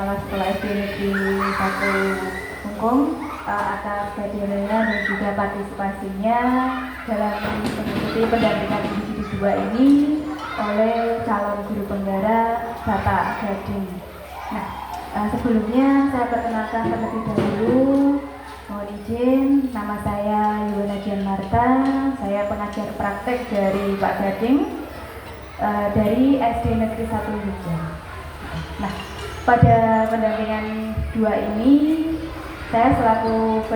Kepala Sekolah SD Negeri 1 Mungkung atas kehadirannya dan juga partisipasinya dalam mengikuti pendampingan individu 2 ini oleh calon guru penggara Bapak Gading. Nah, sebelumnya saya perkenalkan terlebih dahulu. Mohon izin, nama saya Yuwana Dian Marta, saya pengajar praktek dari Pak Gading dari SD Negeri 1 Jogja. Nah, pada pendampingan 2 ini saya selaku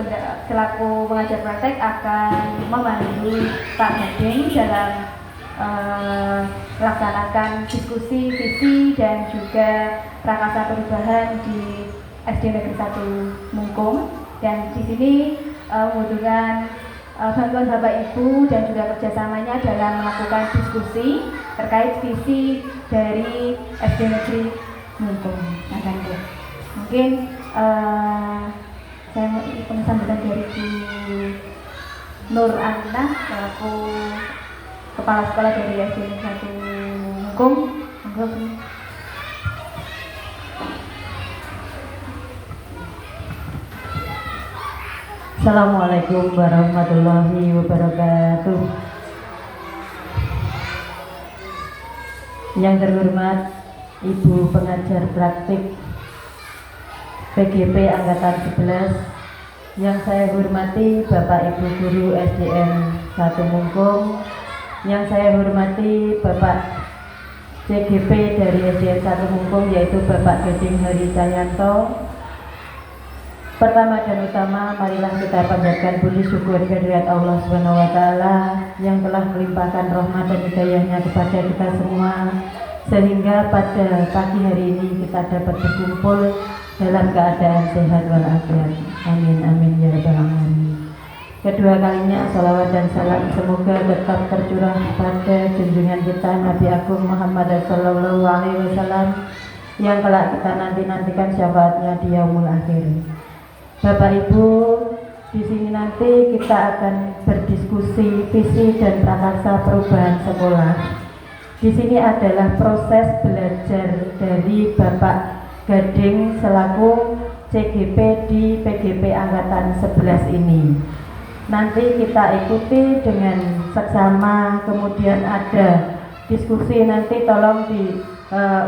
pengajar praktek akan memandu Pak Gading dalam melaksanakan diskusi visi dan juga prakasa perubahan di SD Negeri 1 Mungkung. Dan di sini membutuhkan bantuan Bapak Ibu dan juga kerjasamanya dalam melakukan diskusi terkait visi dari SD Negeri Mungkung. Nah, mungkin saya mau sambutan dari Bu Nur Aminah selaku Kepala Sekolah dari SD Negeri 1 Mungkung. Assalamualaikum warahmatullahi wabarakatuh. Yang terhormat Ibu Pengajar Praktik PGP Angkatan 11, yang saya hormati Bapak Ibu Guru SDN 1 Mungkung, yang saya hormati Bapak CGP dari SDN 1 Mungkung yaitu Bapak Gading Hari Cahyanto. Pertama dan utama, marilah kita panjatkan puji syukur kehadirat Allah SWT yang telah melimpahkan rahmat dan hidayahnya kepada kita semua, sehingga pada pagi hari ini kita dapat berkumpul dalam keadaan sehat walafiat. Amin amin ya rabbal alamin. Kedua kalinya salawat dan salam semoga tetap tercurah pada junjungan kita Nabi Agung Muhammad sallallahu alaihi wasallam yang kelak kita nantikan syafaatnya di yaumul akhir. Bapak Ibu, di sini nanti kita akan berdiskusi visi dan prakarsa perubahan sekolah. Di sini adalah proses belajar dari Bapak Gading selaku CGP di PGP Angkatan 11 ini. Nanti kita ikuti dengan seksama, kemudian ada diskusi, nanti tolong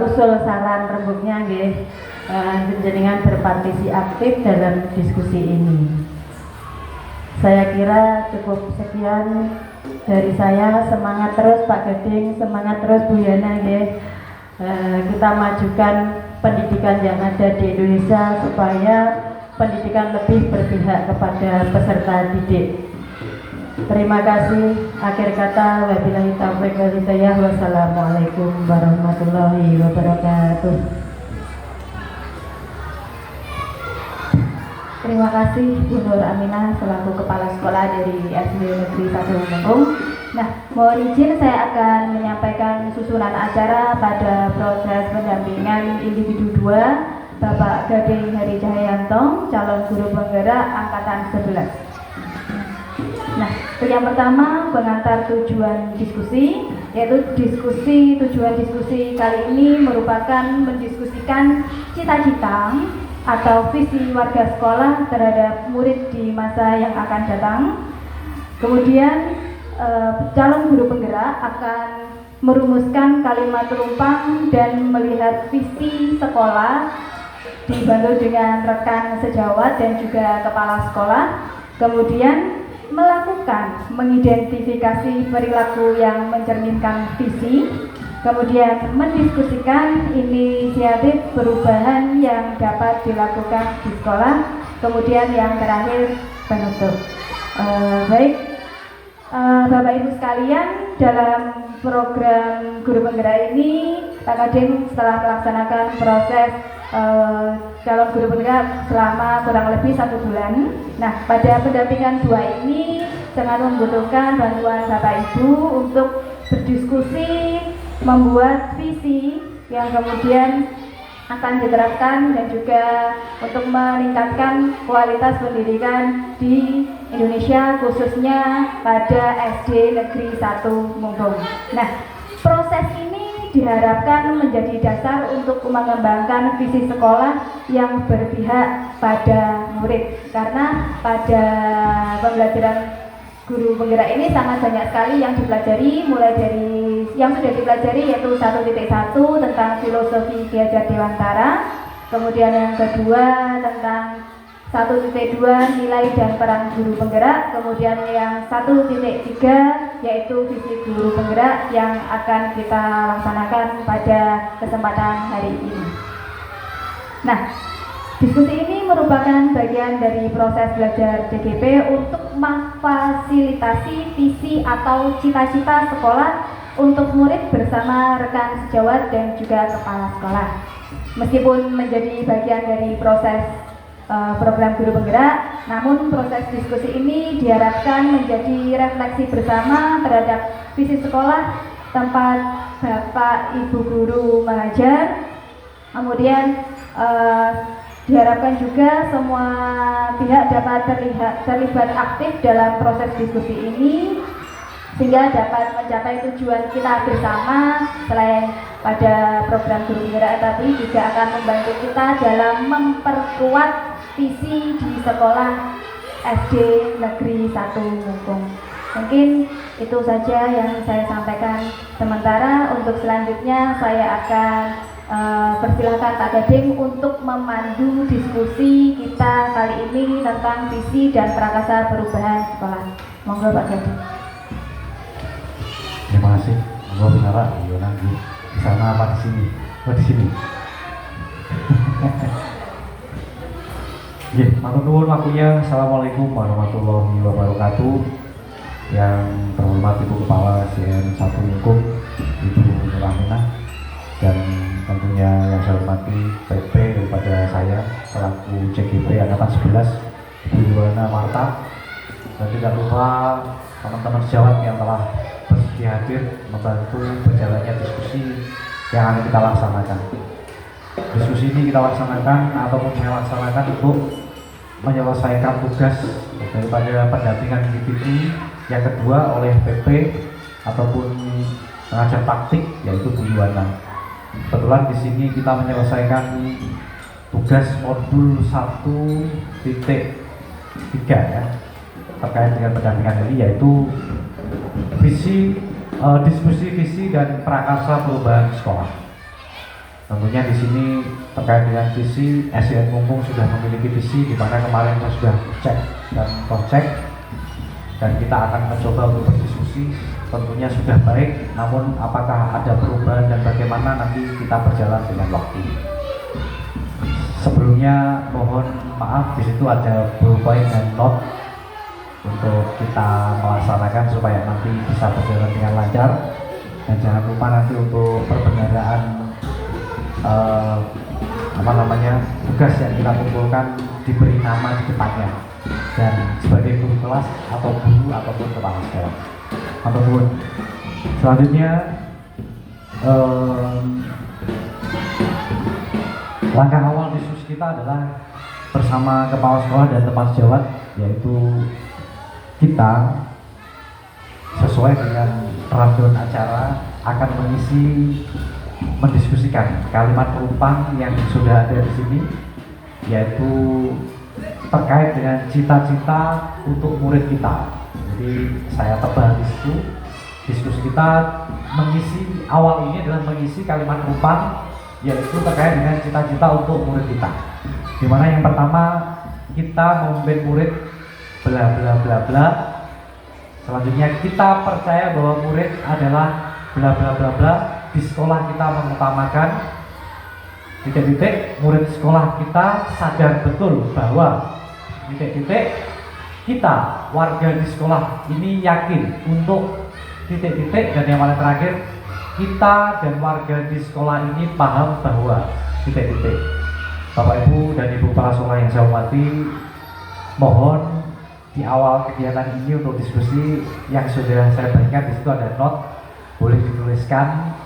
usul saran rembuknya nggih. Jenengan berpartisi aktif dalam diskusi ini. Saya kira cukup sekian dari saya. Semangat terus Pak Gading, semangat terus Bu Yana nggih. Kita majukan pendidikan yang ada di Indonesia supaya pendidikan lebih berpihak kepada peserta didik. Terima kasih. Akhir kata, wabillahi taufiq wal hidayah. Wassalamualaikum warahmatullahi wabarakatuh. Terima kasih Bu Nur Aminah selaku Kepala Sekolah dari SD Negeri 1 Mungkung. Nah, mohon izin saya akan menyampaikan susunan acara pada proses pendampingan individu 2 Bapak Gading Hari Cahyanto, calon guru penggerak Angkatan 11. Nah, yang pertama pengantar tujuan diskusi, yaitu tujuan diskusi kali ini merupakan mendiskusikan cita-cita atau visi warga sekolah terhadap murid di masa yang akan datang. Kemudian calon guru penggerak akan merumuskan kalimat penumpang dan melihat visi sekolah dibantu dengan rekan sejawat dan juga kepala sekolah. Kemudian mengidentifikasi perilaku yang mencerminkan visi. Kemudian mendiskusikan inisiatif perubahan yang dapat dilakukan di sekolah. Kemudian yang terakhir penutup. Bapak Ibu sekalian, dalam program guru penggerak ini Pak Gading setelah melaksanakan proses calon guru penggerak selama kurang lebih 1 bulan. Nah, pada pendampingan 2 ini sangat membutuhkan bantuan Bapak Ibu untuk berdiskusi, membuat visi yang kemudian akan diterapkan dan juga untuk meningkatkan kualitas pendidikan di Indonesia, khususnya pada SD Negeri 1 Mungkung. Nah, proses ini diharapkan menjadi dasar untuk mengembangkan visi sekolah yang berpihak pada murid, karena pada pembelajaran guru penggerak ini sangat banyak sekali yang dipelajari, mulai dari yang sudah dipelajari yaitu 1.1 tentang filosofi Ki Hajar Dewantara, kemudian yang kedua tentang 1.2 nilai dan peran guru penggerak, kemudian yang 1.3 yaitu visi guru penggerak yang akan kita laksanakan pada kesempatan hari ini. Nah, diskusi ini merupakan bagian dari proses belajar DGP untuk memfasilitasi visi atau cita-cita sekolah untuk murid bersama rekan sejawat dan juga kepala sekolah. Meskipun menjadi bagian dari proses program guru penggerak, namun proses diskusi ini diharapkan menjadi refleksi bersama terhadap visi sekolah tempat Bapak Ibu guru mengajar. Kemudian diharapkan juga semua pihak dapat terlibat aktif dalam proses diskusi ini sehingga dapat mencapai tujuan kita bersama. Selain pada program guru penggerak tadi juga akan membantu kita dalam memperkuat visi di sekolah SD Negeri 1 Mungkung. Mungkin itu saja yang saya sampaikan. Sementara untuk selanjutnya saya akan persilahkan Pak Gading untuk memandu diskusi kita kali ini tentang visi dan prakasa perubahan sekolah. Monggo Pak Gading. Terima kasih. Monggo bicara di sana apa di sini? Oh di sini. Matur nuwun waktunya. Assalamualaikum warahmatullahi wabarakatuh. Yang terhormat Ibu Kepala SDN 1 Mungkung, Ibu Nur Aminah, dan tentunya yang saya hormati PP daripada saya selaku CGP Angkatan 11, Ibu Yuwana Marta, dan tidak lupa teman-teman sejawat yang telah bersedia hadir membantu berjalannya diskusi yang akan kita laksanakan. Diskusi ini kita laksanakan ataupun saya laksanakan untuk menyelesaikan tugas daripada pendampingan individu yang kedua oleh PP ataupun pengajar taktik yaitu Bu Yuwana. Kebetulan di sini kita menyelesaikan tugas modul 1.3 ya, terkait dengan pendampingan ini yaitu diskusi visi dan prakasa perubahan sekolah. Tentunya di sini terkait dengan visi, SDN Mungkung sudah memiliki visi di mana kemarin kita sudah cek dan cross-check, dan kita akan mencoba untuk berdiskusi. Tentunya sudah baik, namun apakah ada perubahan dan bagaimana nanti kita berjalan dengan waktu. Sebelumnya mohon maaf, di situ ada ballpoint dan note untuk kita melaksanakan supaya nanti bisa berjalan dengan lancar. Dan jangan lupa nanti untuk perbendaharaan tugas yang kita kumpulkan diberi nama di depannya dan sebagai guru kelas atau guru ataupun kepala sekolah. Ataupun selanjutnya langkah awal diskusi kita adalah bersama kepala sekolah dan teman sejawat, yaitu kita sesuai dengan rundown acara akan mendiskusikan kalimat perumpamaan yang sudah ada di sini, yaitu terkait dengan cita-cita untuk murid kita. Jadi saya tebal di situ. Diskusi kita mengisi awal ini adalah mengisi kalimat perumpamaan, yaitu terkait dengan cita-cita untuk murid kita. Dimana yang pertama kita memimpin murid bla bla bla bla. Selanjutnya kita percaya bahwa murid adalah bla bla bla bla. Di sekolah kita mengutamakan titik-titik, murid sekolah kita sadar betul bahwa titik-titik, kita warga di sekolah ini yakin untuk titik-titik, dan yang paling terakhir kita dan warga di sekolah ini paham bahwa titik-titik. Bapak Ibu dan Ibu kepala sekolah yang saya hormati, mohon di awal kegiatan ini untuk diskusi yang sudah saya berikan di situ ada note, boleh dituliskan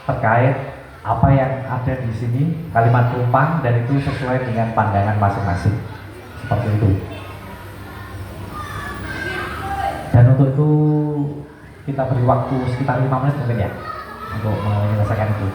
terkait apa yang ada di sini, kalimat perumpamaan, dan itu sesuai dengan pandangan masing-masing. Seperti itu. Dan untuk itu kita beri waktu sekitar 5 menit mungkin ya. untuk menyelesaikan itu.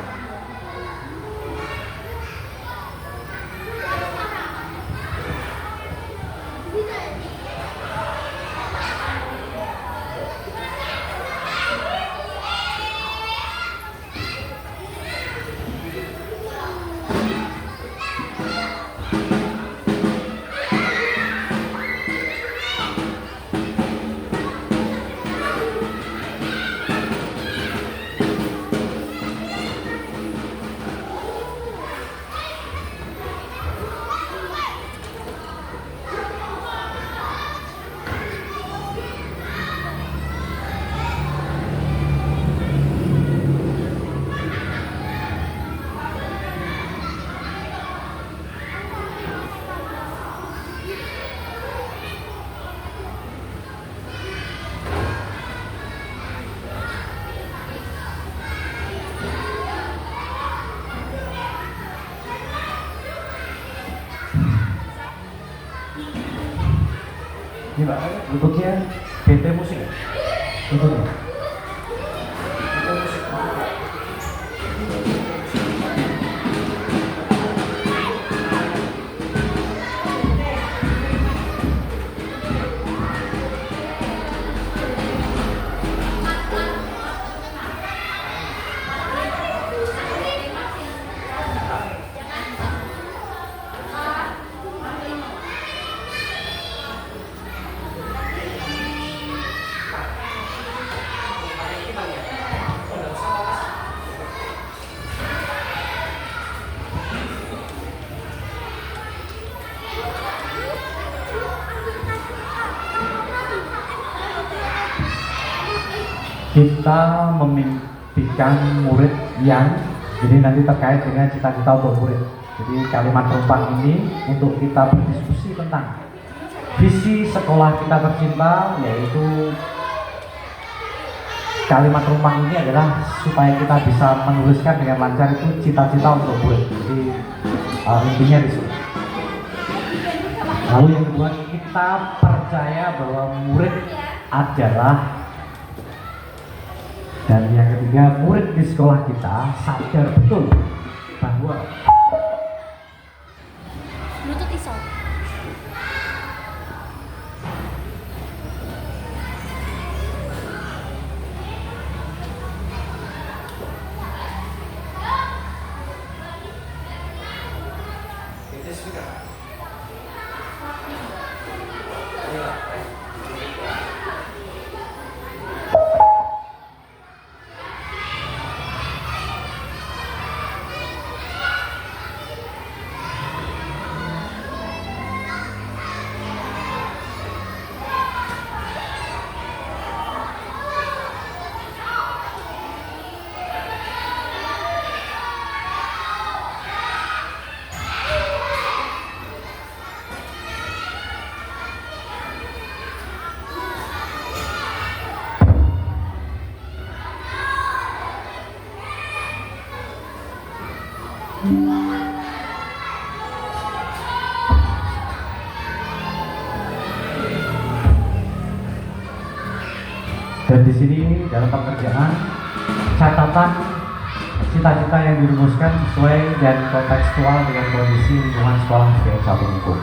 Ini Mbak, bentuknya BT musik ya? Bentuknya? Kita memimpikan murid yang, jadi nanti terkait dengan cita-cita untuk murid. Jadi kalimat rumpang ini untuk kita berdiskusi tentang visi sekolah kita tercinta, yaitu kalimat rumpang ini adalah supaya kita bisa menuliskan dengan lancar itu cita-cita untuk murid. Jadi intinya di situ. Lalu yang kedua, kita percaya bahwa murid adalah, dan yang ketiga, murid di sekolah kita sadar betul bahwa Bluetooth iso. dan di sini dalam pekerjaan catatan cita-cita yang dirumuskan sesuai dan kontekstual dengan kondisi lingkungan sekolah SDN 1 Mungkung.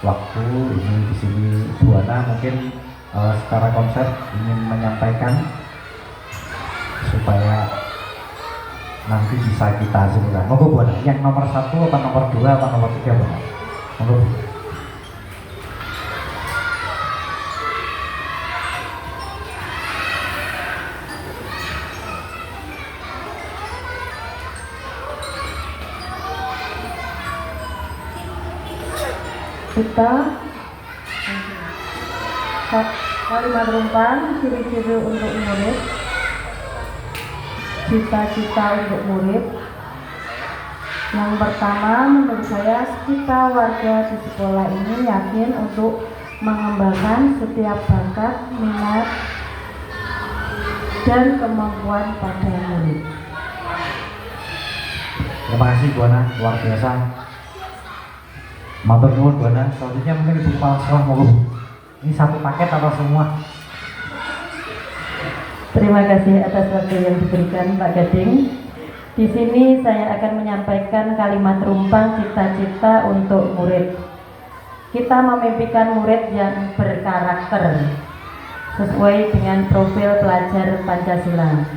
waktu ini di sini Bu Ana mungkin secara konsep ingin menyampaikan supaya nanti bisa kita simpulkan. Monggo Bu Ana, yang nomor 1 apa nomor 2 apa nomor 3 Bu Ana? Monggo. Kita kalimat rumpang ciri-ciri untuk murid, cita-cita untuk murid. Yang pertama, menurut saya kita warga di sekolah ini yakin untuk mengembangkan setiap bakat, minat, dan kemampuan pada murid. Terima kasih Bu Ana, luar biasa. Matur nuwun Bu Ana. Selanjutnya mungkin Ibu Kepala Sekolah monggo. Ini satu paket atau semua? Terima kasih atas waktu yang diberikan Pak Gading. Di sini saya akan menyampaikan kalimat rumpang cita-cita untuk murid. Kita memimpikan murid yang berkarakter sesuai dengan profil pelajar Pancasila.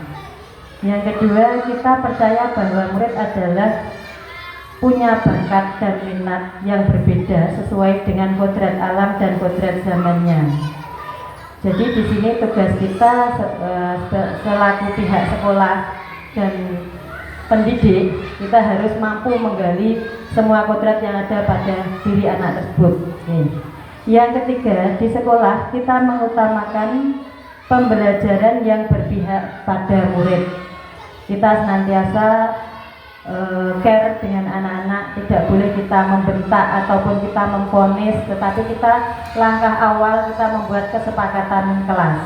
Yang kedua, kita percaya bahwa murid adalah punya bakat dan minat yang berbeda sesuai dengan kodrat alam dan kodrat zamannya. Jadi di sini tugas kita selaku pihak sekolah dan pendidik, kita harus mampu menggali semua kodrat yang ada pada diri anak tersebut. Yang ketiga, di sekolah kita mengutamakan pembelajaran yang berpihak pada murid. Kita senantiasa care dengan anak-anak, tidak boleh kita membentak ataupun kita memvonis, tetapi kita langkah awal kita membuat kesepakatan kelas.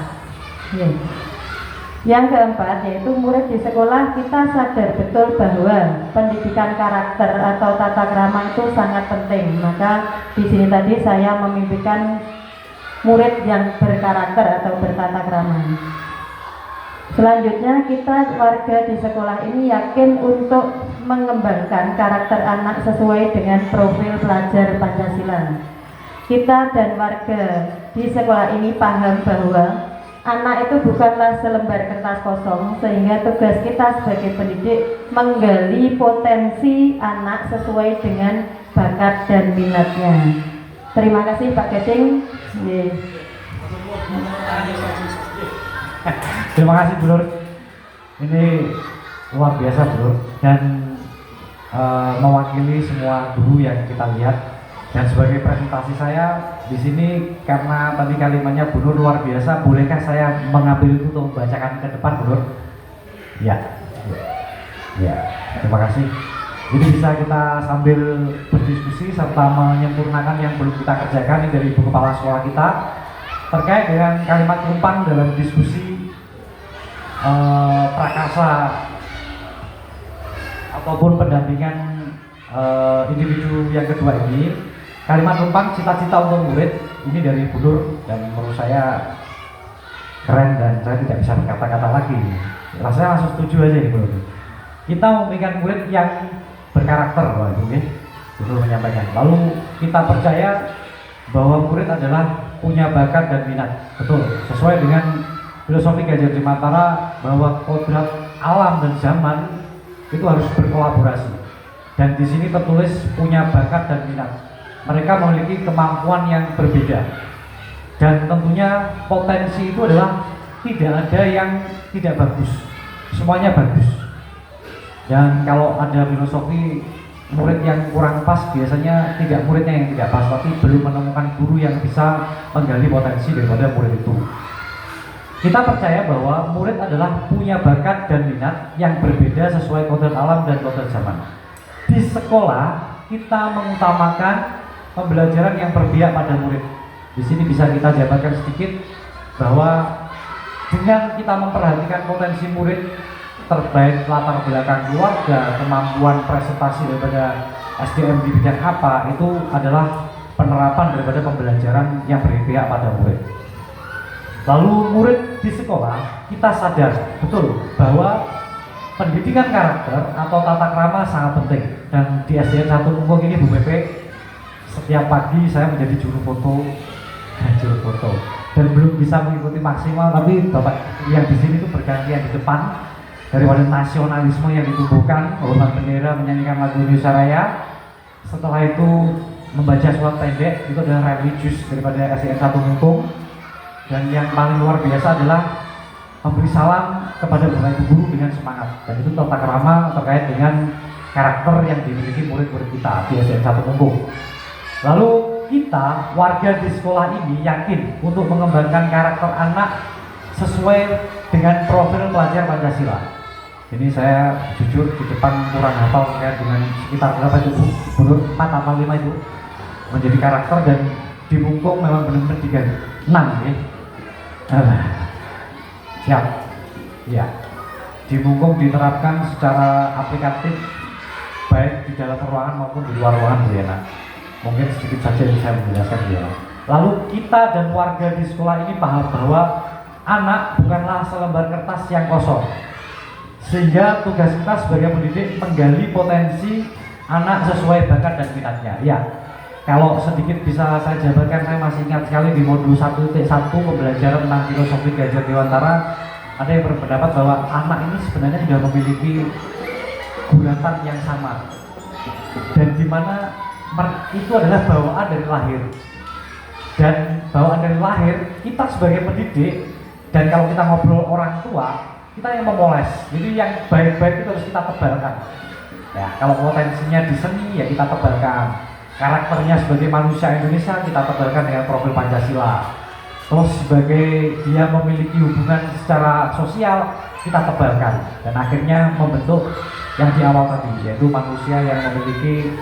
Yang keempat, yaitu murid di sekolah kita sadar betul bahwa pendidikan karakter atau tata krama itu sangat penting. Maka di sini tadi saya memimpikan murid yang berkarakter atau bertata krama. Selanjutnya, kita warga di sekolah ini yakin untuk mengembangkan karakter anak sesuai dengan profil pelajar Pancasila. Kita dan warga di sekolah ini paham bahwa anak itu bukanlah selembar kertas kosong, sehingga tugas kita sebagai pendidik menggali potensi anak sesuai dengan bakat dan minatnya. Terima kasih Pak Gading. Terima kasih Bu Nur. Ini luar biasa Bu Nur, dan mewakili semua guru yang kita lihat. Dan sebagai presentasi saya di sini, karena tadi kalimatnya Bu Nur luar biasa, bolehkah saya mengambil itu untuk membacakan ke depan Bu Nur? Ya, ya, terima kasih. Jadi bisa kita sambil berdiskusi serta menyempurnakan yang belum kita kerjakan ini dari Ibu Kepala Sekolah kita terkait dengan kalimat rumpang dalam diskusi prakarsa ataupun pendampingan individu yang kedua ini. Kalimat rumpang cita-cita untuk murid ini dari Bu Nur, dan menurut saya keren dan saya tidak bisa berkata-kata lagi. Rasanya langsung setuju aja nih Bu Nur. Kita memiliki murid yang berkarakter, Pak Ibu, Bu Nur menyampaikan. Lalu kita percaya bahwa murid adalah punya bakat dan minat. Betul, sesuai dengan filosofi Gajah di Mantara bahwa kodrat alam dan zaman itu harus berkolaborasi. Dan di sini tertulis punya bakat dan minat. Mereka memiliki kemampuan yang berbeda. Dan tentunya potensi itu adalah tidak ada yang tidak bagus. Semuanya bagus. Dan kalau ada filosofi murid yang kurang pas, biasanya tidak muridnya yang tidak pas, tapi belum menemukan guru yang bisa menggali potensi daripada murid itu. Kita percaya bahwa murid adalah punya bakat dan minat yang berbeda sesuai kodrat alam dan kodrat zaman. Di sekolah kita mengutamakan pembelajaran yang berpihak pada murid. Di sini bisa kita jabarkan sedikit bahwa dengan kita memperhatikan potensi murid, terbaik latar belakang keluarga, kemampuan presentasi daripada SDM di bidang apa, itu adalah penerapan daripada pembelajaran yang berpihak pada murid. Lalu murid di sekolah, kita sadar betul bahwa pendidikan karakter atau tata krama sangat penting. Dan di SDN 1 Mungkung ini Bu Pepe, setiap pagi saya menjadi juru foto, dan belum bisa mengikuti maksimal, tapi bapak yang di sini tuh bergantian di depan daripada nasionalisme yang ditumbuhkan, hormat bendera, menyanyikan lagu Indonesia Raya. Setelah itu membaca surat pendek, itu adalah religius daripada SDN 1 Mumpung. Dan yang paling luar biasa adalah memberi salam kepada bapak ibu guru dengan semangat, dan itu tata krama terkait dengan karakter yang dimiliki murid-murid kita di SDN 1 Mumpung. Lalu kita warga di sekolah ini yakin untuk mengembangkan karakter anak sesuai dengan profil pelajar Pancasila. Ini saya jujur di depan kurang hafal terkait dengan sekitar berapa itu Bu? 4 atau 5 itu menjadi karakter, dan di Mumpung memang benar-benar 6 ya. Siap. Ya. Di Mumpung diterapkan secara aplikatif baik di dalam ruangan maupun di luar ruangan, Bu Yana. Mungkin sedikit saja yang saya menjelaskan, Bu Yana. Lalu kita dan warga di sekolah ini paham bahwa anak bukanlah selembar kertas yang kosong. Sehingga tugas kita sebagai pendidik menggali potensi anak sesuai bakat dan minatnya. Ya. Kalau sedikit bisa saya jabarkan, saya masih ingat sekali di modul 1.1 pembelajaran tentang filosofi Gajah Dewantara, ada yang berpendapat bahwa anak ini sebenarnya sudah memiliki guratan yang sama, dan dimana itu adalah bawaan dari lahir. Dan bawaan dari lahir kita sebagai pendidik, dan kalau kita ngobrol orang tua, kita yang memoles. Jadi yang baik-baik itu harus kita tebalkan. Ya, kalau potensinya di seni ya kita tebalkan. Karakternya sebagai manusia Indonesia kita tebalkan dengan profil Pancasila. Terus sebagai dia memiliki hubungan secara sosial kita tebalkan, dan akhirnya membentuk yang di awal tadi, yaitu manusia yang memiliki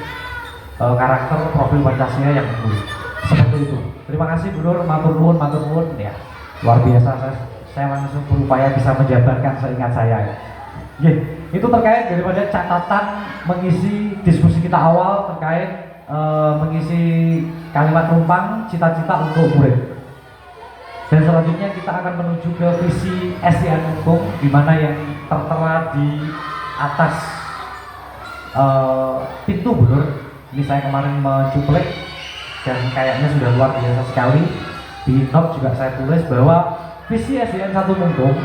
karakter profil Pancasila yang unggul. Seperti itu. Terima kasih Bu Nur, matur nuwun ya. Luar biasa, saya langsung berupaya bisa menjabarkan seingat saya. Itu terkait daripada catatan mengisi diskusi kita awal terkait mengisi kalimat numpang cita-cita untuk murid. Dan selanjutnya kita akan menuju ke visi SDN Mumpung, di mana yang tertera di atas pintu, Bu Nur. Ini saya kemarin mencuplek dan kayaknya sudah luar biasa sekali. Di note juga saya tulis bahwa visi SDN 1 Mumpung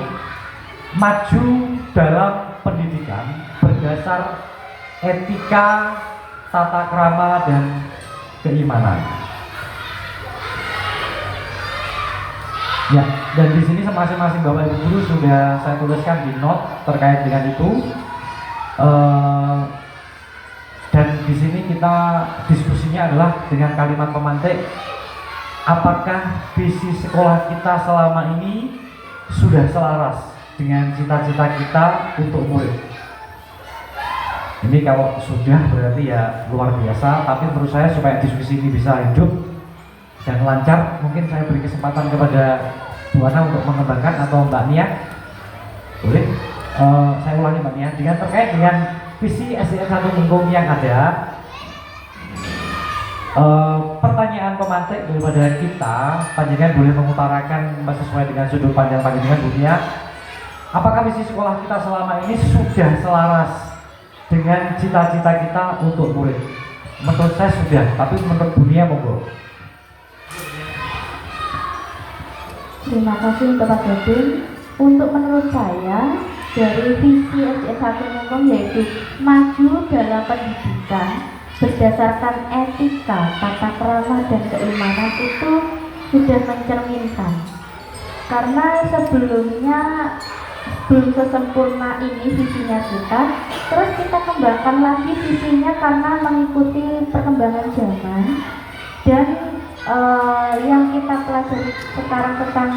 maju dalam pendidikan berdasar etika, tata krama, dan keimanan. Ya, dan di sini masing-masing Bapak Ibu guru sudah saya tuliskan di note terkait dengan itu. Dan di sini kita diskusinya adalah dengan kalimat pemantik, apakah visi sekolah kita selama ini sudah selaras dengan cita-cita kita untuk murid. Ini kalau sudah berarti ya luar biasa, tapi menurut saya supaya diskusi ini bisa hidup dan lancar, mungkin saya beri kesempatan kepada Bu Ana untuk mengembangkan, atau Mbak Nia. Boleh? Saya ulangi Mbak Nia, dengan terkait dengan visi SDN 1 Mumpung yang ada, pertanyaan pemantik daripada kita, panjenengan boleh mengutarakan sesuai dengan sudut pandang panjenengan Bu Nia. Apakah visi sekolah kita selama ini sudah selaras dengan cita-cita kita untuk murid? Menurut saya sudah, tapi menurut dunia monggo. Terima kasih untuk Pak Gading. Untuk menurut saya, dari visi SDN 1 Mumpung yaitu maju dalam pendidikan berdasarkan etika, tata krama, dan keimanan itu sudah mencerminkan. Karena sebelumnya belum sesempurna ini visinya kita, terus kita kembangkan lagi visinya karena mengikuti perkembangan zaman. Dan yang kita pelajari sekarang tentang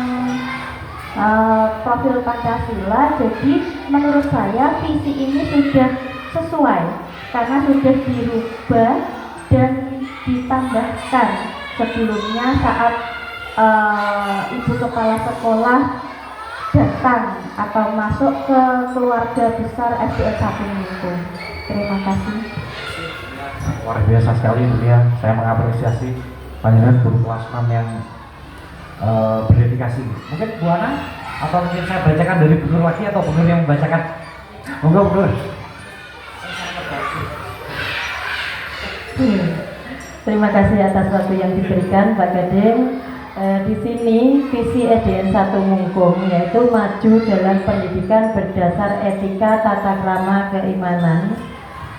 profil Pancasila, jadi menurut saya visi ini sudah sesuai karena sudah dirubah dan ditambahkan sebelumnya saat ibu kepala sekolah datang atau masuk ke keluarga besar SDN 1 Mumpung. Terima kasih. Luar biasa sekali Bu Nia, saya mengapresiasi panjenengan guru kelas 6 yang berdedikasi. Mungkin Bu Ana, atau mungkin saya bacakan dari Bu Nur lagi, atau Bu Nur yang membacakan? Monggo Bu Nur. Terima kasih atas waktu yang diberikan Pak Gading. Di sini visi SDN 1 Mungkung yaitu maju dalam pendidikan berdasar etika, tata krama, keimanan.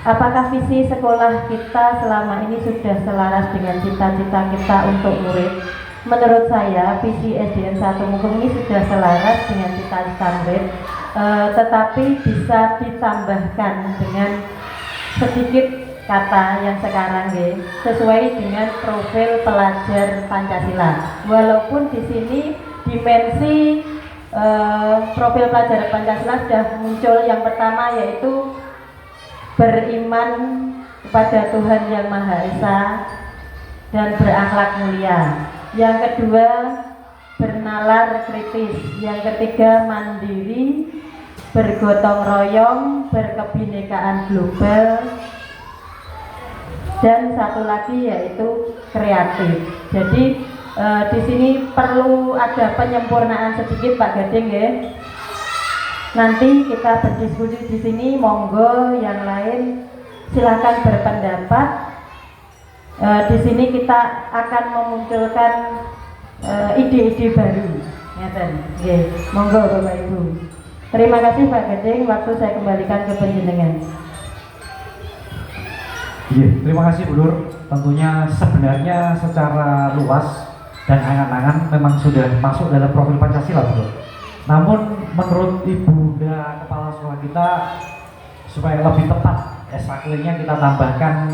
Apakah visi sekolah kita selama ini sudah selaras dengan cita-cita kita untuk murid? Menurut saya visi SDN 1 Mungkung ini sudah selaras dengan cita-cita murid, tetapi bisa ditambahkan dengan sedikit kata yang sekarang sesuai dengan profil pelajar Pancasila. Walaupun di sini dimensi profil pelajar Pancasila sudah muncul, yang pertama yaitu beriman kepada Tuhan Yang Maha Esa dan berakhlak mulia. Yang kedua bernalar kritis. Yang ketiga mandiri, bergotong royong, berkebinekaan global. Dan satu lagi yaitu kreatif. Jadi di sini perlu ada penyempurnaan sedikit Pak Gading ya. Nanti kita berdiskusi di sini, monggo yang lain silakan berpendapat. Di sini kita akan memunculkan ide-ide baru. Monggo Bapak Ibu. Terima kasih Pak Gading, waktu saya kembalikan ke panjenengan. Iya, terima kasih Bu Nur. Tentunya sebenarnya secara luas dan angan-angan memang sudah masuk dalam profil Pancasila, Bu Nur. Namun menurut Ibu Bunda Kepala Sekolah kita, supaya lebih tepat SAK-nya kita tambahkan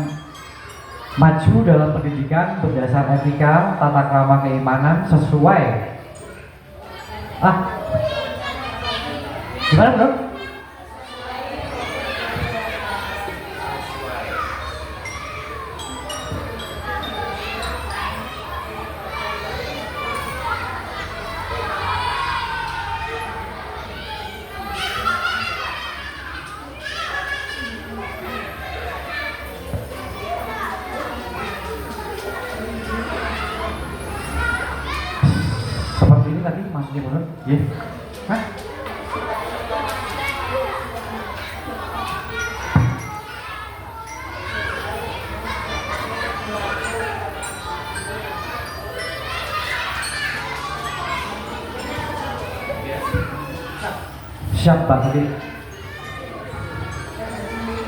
maju dalam pendidikan berdasar etika, tata krama, keimanan sesuai. Gimana Bu Nur? Tadi maksudnya benar? Ya. Hah? Siap Pak tadi.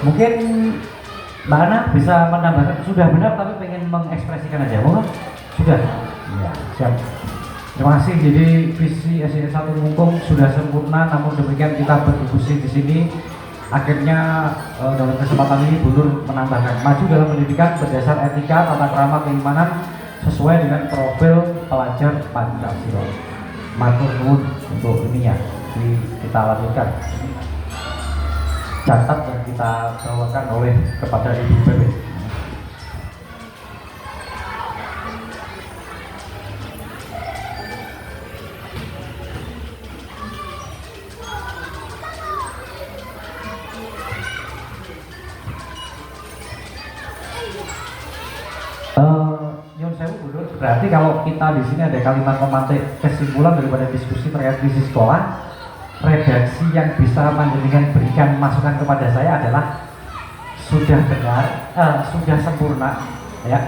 Mungkin Mbak Ana bisa menambahkan, sudah benar tapi pengen mengekspresikan aja, oh, sudah? Iya, siap. Terima kasih. Jadi visi SDN 1 Mungkung sudah sempurna, namun demikian kita berdiskusi di sini. Akhirnya dalam kesempatan ini Bu Nur menambahkan maju dalam pendidikan berdasar etika, tata krama, keimanan sesuai dengan profil pelajar Pancasila. Matur nuwun untuk ininya, kita lanjutkan. Catat dan kita bawakan oleh kepada Ibu PP. Berarti kalau kita di sini ada kalimat pemantik kesimpulan daripada diskusi terkait visi sekolah, redaksi yang bisa panjenengan berikan masukan kepada saya adalah sudah benar, sudah sempurna, ya.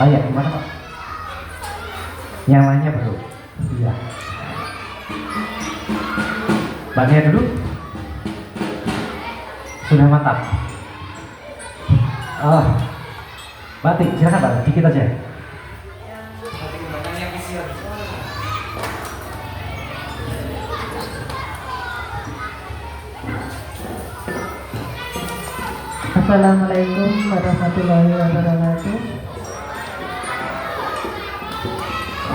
Ya, gimana Pak? Yang lainnya belum? Iya. Mbak Nia dulu. Sudah mantap. Batik, silakan Pak, dikit aja. Assalamualaikum warahmatullahi wabarakatuh.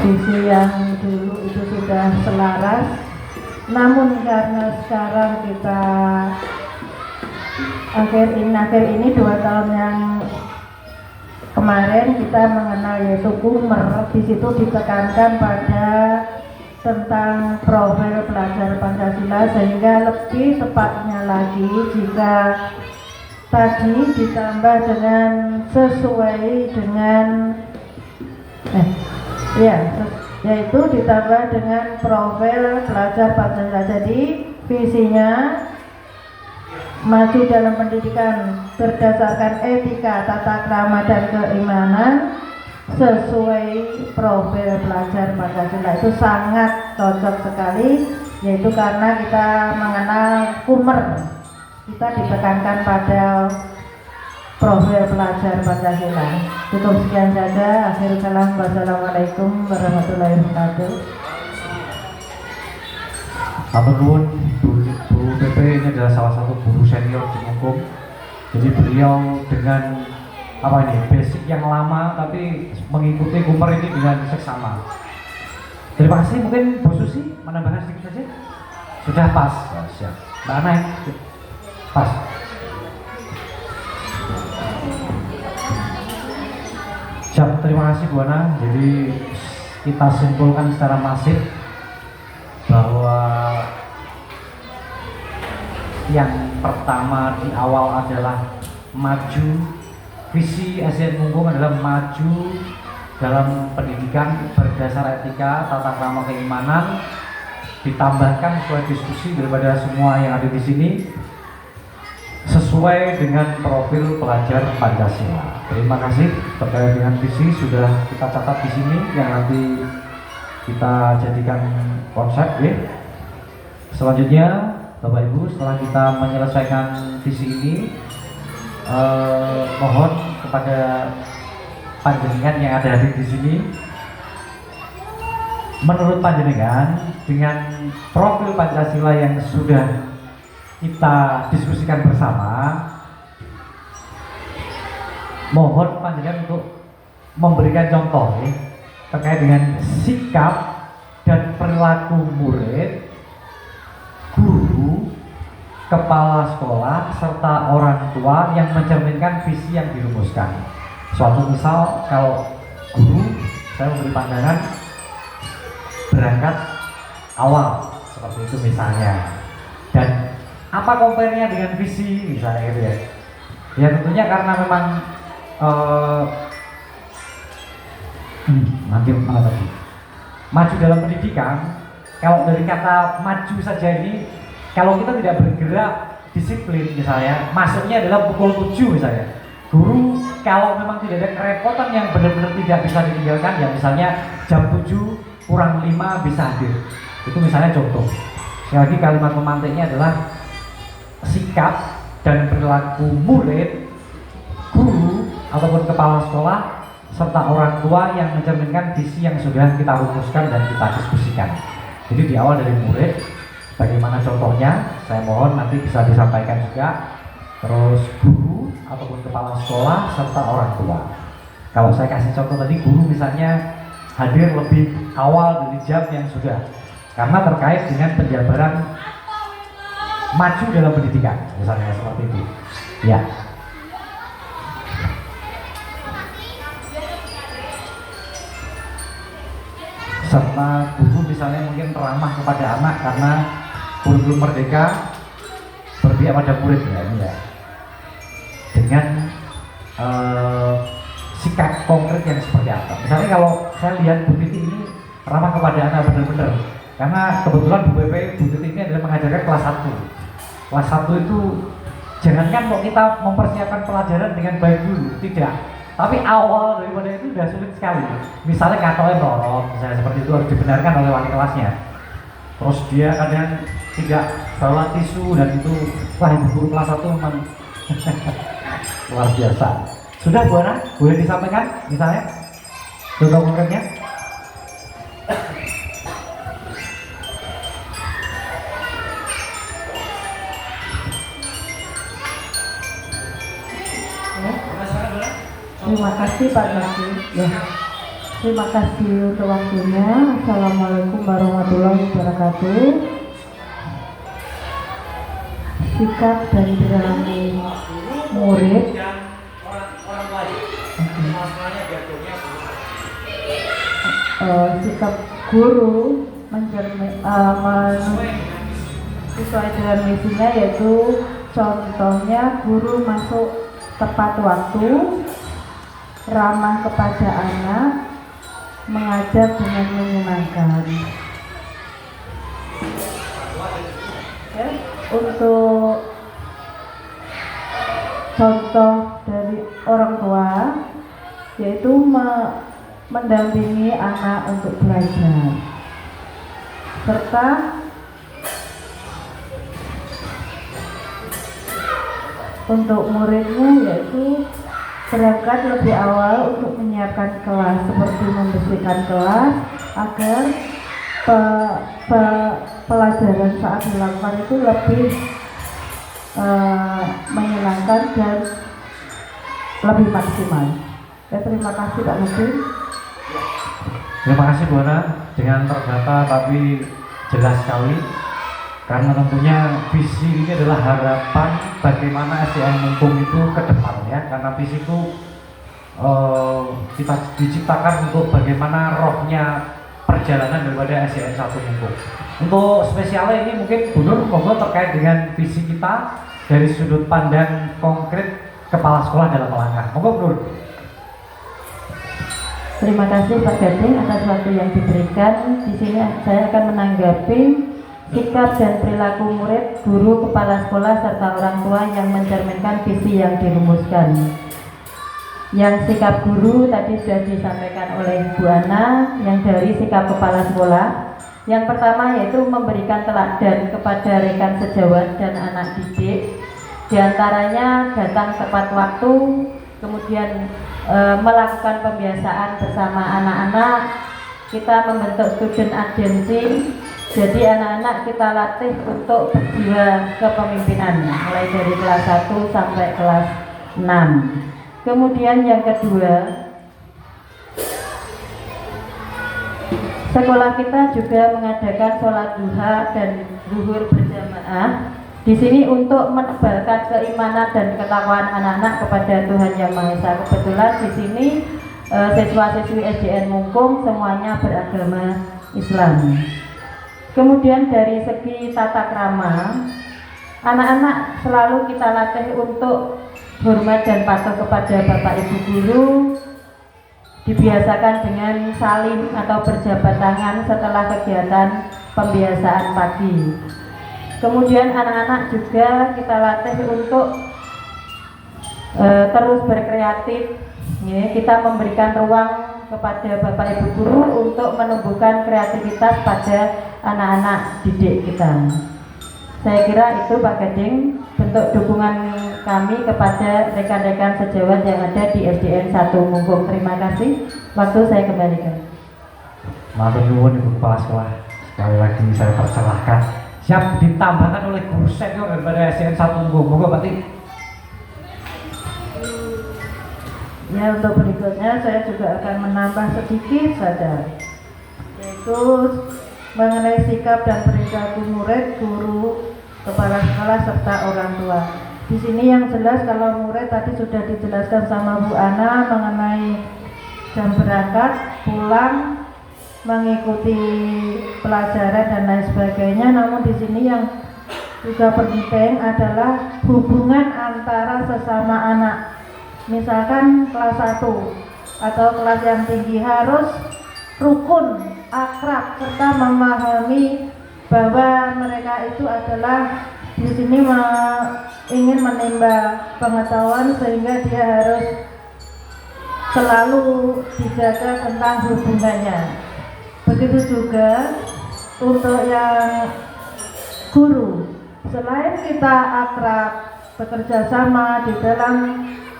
Visi yang dulu itu sudah selaras, namun karena sekarang kita akhir ini 2 tahun yang kemarin kita mengenal yaitu Kumer. Di situ ditekankan pada tentang profil pelajar Pancasila, sehingga lebih tepatnya lagi jika tadi ditambah dengan sesuai dengan yaitu ditambah dengan profil pelajar Pancasila. Jadi visinya maju dalam pendidikan berdasarkan etika, tata krama dan keimanan sesuai profil pelajar Pancasila. Itu sangat cocok sekali, yaitu karena kita mengenal Kumer, kita ditekankan pada profil pelajar Pancasila. Cukup sekian saja. Akhirul kalam. Wassalamualaikum warahmatullahi wabarakatuh. Matur nuwun, Bu PP ini adalah salah satu guru senior di hukum. Jadi beliau dengan basic yang lama tapi mengikuti Kumer ini dengan seksama. Terima kasih. Mungkin Bu Susi menambahkan sedikit saja. Sudah pas. Ya, siap. Mbak Ana, pas. Siap, terima kasih Bu Ana. Jadi kita simpulkan secara masif bahwa yang pertama di awal adalah maju, visi SDN Munggung adalah maju dalam pendidikan berdasar etika, tata krama keimanan, ditambahkan sesuai diskusi daripada semua yang ada di sini sesuai dengan profil pelajar Pancasila. Terima kasih terkait dengan visi sudah kita catat di sini yang nanti kita jadikan konsep ya. Selanjutnya Bapak Ibu, setelah kita menyelesaikan visi ini, mohon kepada panjenengan yang ada di sini, menurut panjenengan dengan profil Pancasila yang sudah kita diskusikan bersama, mohon panjenengan untuk memberikan contoh ya, terkait dengan sikap dan perilaku murid, guru, kepala sekolah, serta orang tua yang mencerminkan visi yang dirumuskan. Suatu misal, kalau guru, saya memberi pandangan berangkat awal, seperti itu misalnya. Dan apa compare-nya dengan visi, misalnya gitu ya. Ya tentunya karena memang nanti mana tadi? Maju dalam pendidikan. Kalau dari kata maju saja ini, kalau kita tidak bergerak disiplin misalnya, masuknya adalah pukul 7 misalnya. Guru kalau memang tidak ada kerepotan yang benar-benar tidak bisa ditinggalkan, ya misalnya jam 7 kurang 5 bisa hadir. Itu misalnya contoh. Sekali lagi kalimat pemantiknya adalah sikap dan perilaku murid, guru ataupun kepala sekolah serta orang tua yang mencerminkan visi yang sudah kita rumuskan dan kita diskusikan. Jadi di awal dari murid, bagaimana contohnya, saya mohon nanti bisa disampaikan juga. Terus guru ataupun kepala sekolah serta orang tua. Kalau saya kasih contoh tadi, guru misalnya hadir lebih awal dari jam yang sudah, karena terkait dengan penjabaran maju dalam pendidikan, misalnya seperti itu. Ya. Serta guru misalnya mungkin ramah kepada anak karena kurikulum merdeka berpihak pada murid ya, ini ya. Dengan sikap konkret yang seperti apa. Misalnya kalau saya lihat Bu Titi ini ramah kepada anak benar-benar, karena kebetulan Bu Titi ini adalah mengajarkan kelas 1. Kelas 1 itu jangankan kok kita mempersiapkan pelajaran dengan baik dulu, tidak. Tapi awal daripada itu sudah sulit sekali. Misalnya katanya lorot, misalnya seperti itu harus dibenarkan oleh wali kelasnya. Terus dia kadang tidak bawa tisu dan itu, wah ibu guru kelas 1 memang luar biasa. Sudah Bu Ana, boleh disampaikan misalnya contoh konkretnya? Terima kasih Pak Nasi. Ya. Terima kasih untuk waktunya. Assalamualaikum warahmatullahi wabarakatuh. Sikap dari perilaku murid. Sikap guru sesuai dengan misinya, yaitu contohnya guru masuk tepat waktu, ramah kepada anak, mengajar dengan menyenangkan. Ya. untuk contoh dari orang tua, yaitu mendampingi anak untuk belajar, serta untuk muridnya yaitu berangkat lebih awal untuk menyiapkan kelas, seperti membersihkan kelas agar pelajaran saat dilakukan itu lebih menyenangkan dan lebih maksimal. Terima kasih Pak Menteri. Terima kasih Bu Ana, dengan terdata tapi jelas sekali, karena tentunya visi ini adalah harapan bagaimana SDN Mumpung itu ke depan ya, karena visi itu kita diciptakan untuk bagaimana rohnya perjalanan daripada SDN 1 Mumpung. Untuk spesialnya ini mungkin Bu Nur, monggo terkait dengan visi kita dari sudut pandang konkret kepala sekolah dalam melangkah. Monggo Bu Nur. Terima kasih Pak Gading atas waktu yang diberikan. Di sini saya akan menanggapi sikap dan perilaku murid, guru, kepala sekolah, serta orang tua yang mencerminkan visi yang dirumuskan. Yang sikap guru tadi sudah disampaikan oleh Bu Ana, yang dari sikap kepala sekolah. Yang pertama yaitu memberikan teladan kepada rekan sejawat dan anak didik. Di antaranya datang tepat waktu, kemudian melakukan pembiasaan bersama anak-anak. Kita membentuk student agency, jadi anak-anak kita latih untuk berjiwa kepemimpinan mulai dari kelas 1 sampai kelas 6. Kemudian yang kedua, sekolah kita juga mengadakan sholat duha dan zuhur berjamaah. Di sini untuk menebalkan keimanan dan ketakwaan anak-anak kepada Tuhan Yang Maha Esa. Kebetulan di sini siswa-siswi SDN Mumpung semuanya beragama Islam. Kemudian dari segi tata krama, anak-anak selalu kita latih untuk hormat dan patuh kepada Bapak Ibu guru, dibiasakan dengan salim atau berjabat tangan setelah kegiatan pembiasaan pagi. Kemudian anak-anak juga kita latih untuk terus berkreatif. Ya, kita memberikan ruang kepada Bapak Ibu guru untuk menumbuhkan kreativitas pada anak-anak didik kita. Saya kira itu Pak Gading bentuk dukungan kami kepada rekan-rekan sejawat yang ada di SDN 1 Mumpung. Terima kasih. Waktu saya kembalikan. Matur nuwun Ibu Kepala Sekolah. Sekali lagi saya persilahkan. Siap ditambahkan oleh guru senior daripada SDN 1 Mumpung. Monggo Pak Tik. Ya, untuk berikutnya saya juga akan menambah sedikit saja, yaitu mengenai sikap dan perilaku murid, guru, kepala sekolah serta orang tua. Di sini yang jelas kalau murid tadi sudah dijelaskan sama Bu Ana mengenai jam berangkat, pulang, mengikuti pelajaran dan lain sebagainya. Namun di sini yang juga penting adalah hubungan antara sesama anak. Misalkan kelas 1 atau kelas yang tinggi harus rukun, akrab, serta memahami bahwa mereka itu adalah di sini ingin menimba pengetahuan, sehingga dia harus selalu dijaga tentang hubungannya. Begitu juga untuk yang guru, selain kita akrab, bekerja sama di dalam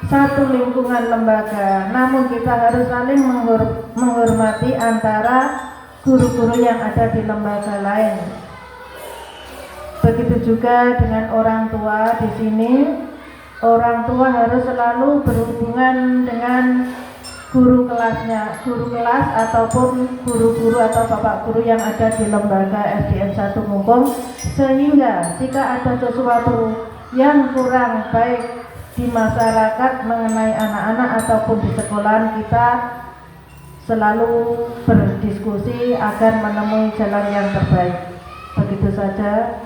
satu lingkungan lembaga, namun kita harus saling menghormati antara guru-guru yang ada di lembaga lain. Begitu juga dengan orang tua. Di sini orang tua harus selalu berhubungan dengan guru kelasnya, guru kelas ataupun guru-guru atau bapak guru yang ada di lembaga SDN 1 Mumpung, sehingga jika ada sesuatu yang kurang baik di masyarakat mengenai anak-anak ataupun di sekolahan, kita selalu berdiskusi agar menemui jalan yang terbaik. Begitu saja,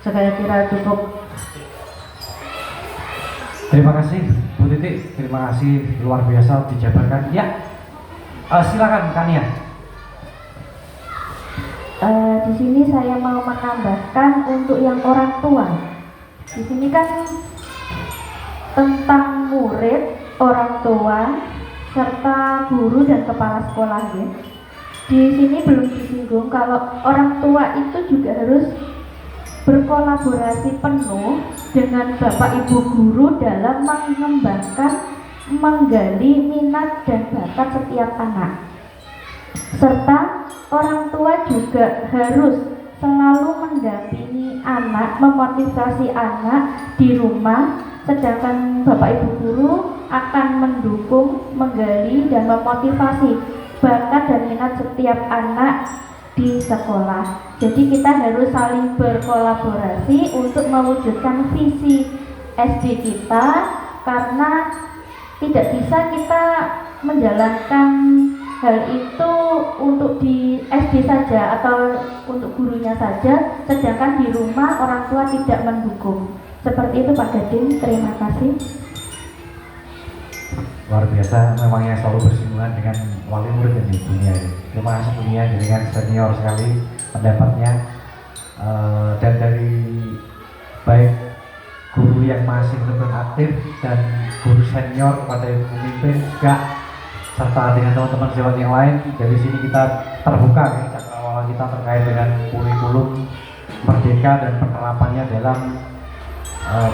saya kira cukup. Terima kasih Bu Titik, terima kasih luar biasa dijabarkan. Ya, silakan Kania. Di di sini saya mau menambahkan untuk yang orang tua. Di sini kan tentang murid, orang tua, serta guru dan kepala sekolah ya. Di sini belum disinggung kalau orang tua itu juga harus berkolaborasi penuh dengan Bapak Ibu guru dalam mengembangkan, menggali minat dan bakat setiap anak. Serta orang tua juga harus selalu mendampingi anak, memotivasi anak di rumah, sedangkan Bapak Ibu guru akan mendukung, menggali dan memotivasi bakat dan minat setiap anak di sekolah. Jadi kita harus saling berkolaborasi untuk mewujudkan visi SD kita, karena tidak bisa kita menjalankan hal itu untuk di SD saja atau untuk gurunya saja, sedangkan di rumah orang tua tidak mendukung. Seperti itu Pak Gading, terima kasih. Luar biasa, memang yang selalu bersinggungan dengan wali murid dan ibunya. Terima kasih Bunia, dengan senior sekali pendapatnya. Dan dari baik guru yang masih betul aktif dan guru senior kepada ibu pemimpin juga, serta dengan teman-teman sejawat yang lain, dari sini kita terbuka ya, cakrawala kita terkait dengan kurikulum Merdeka dan penerapannya dalam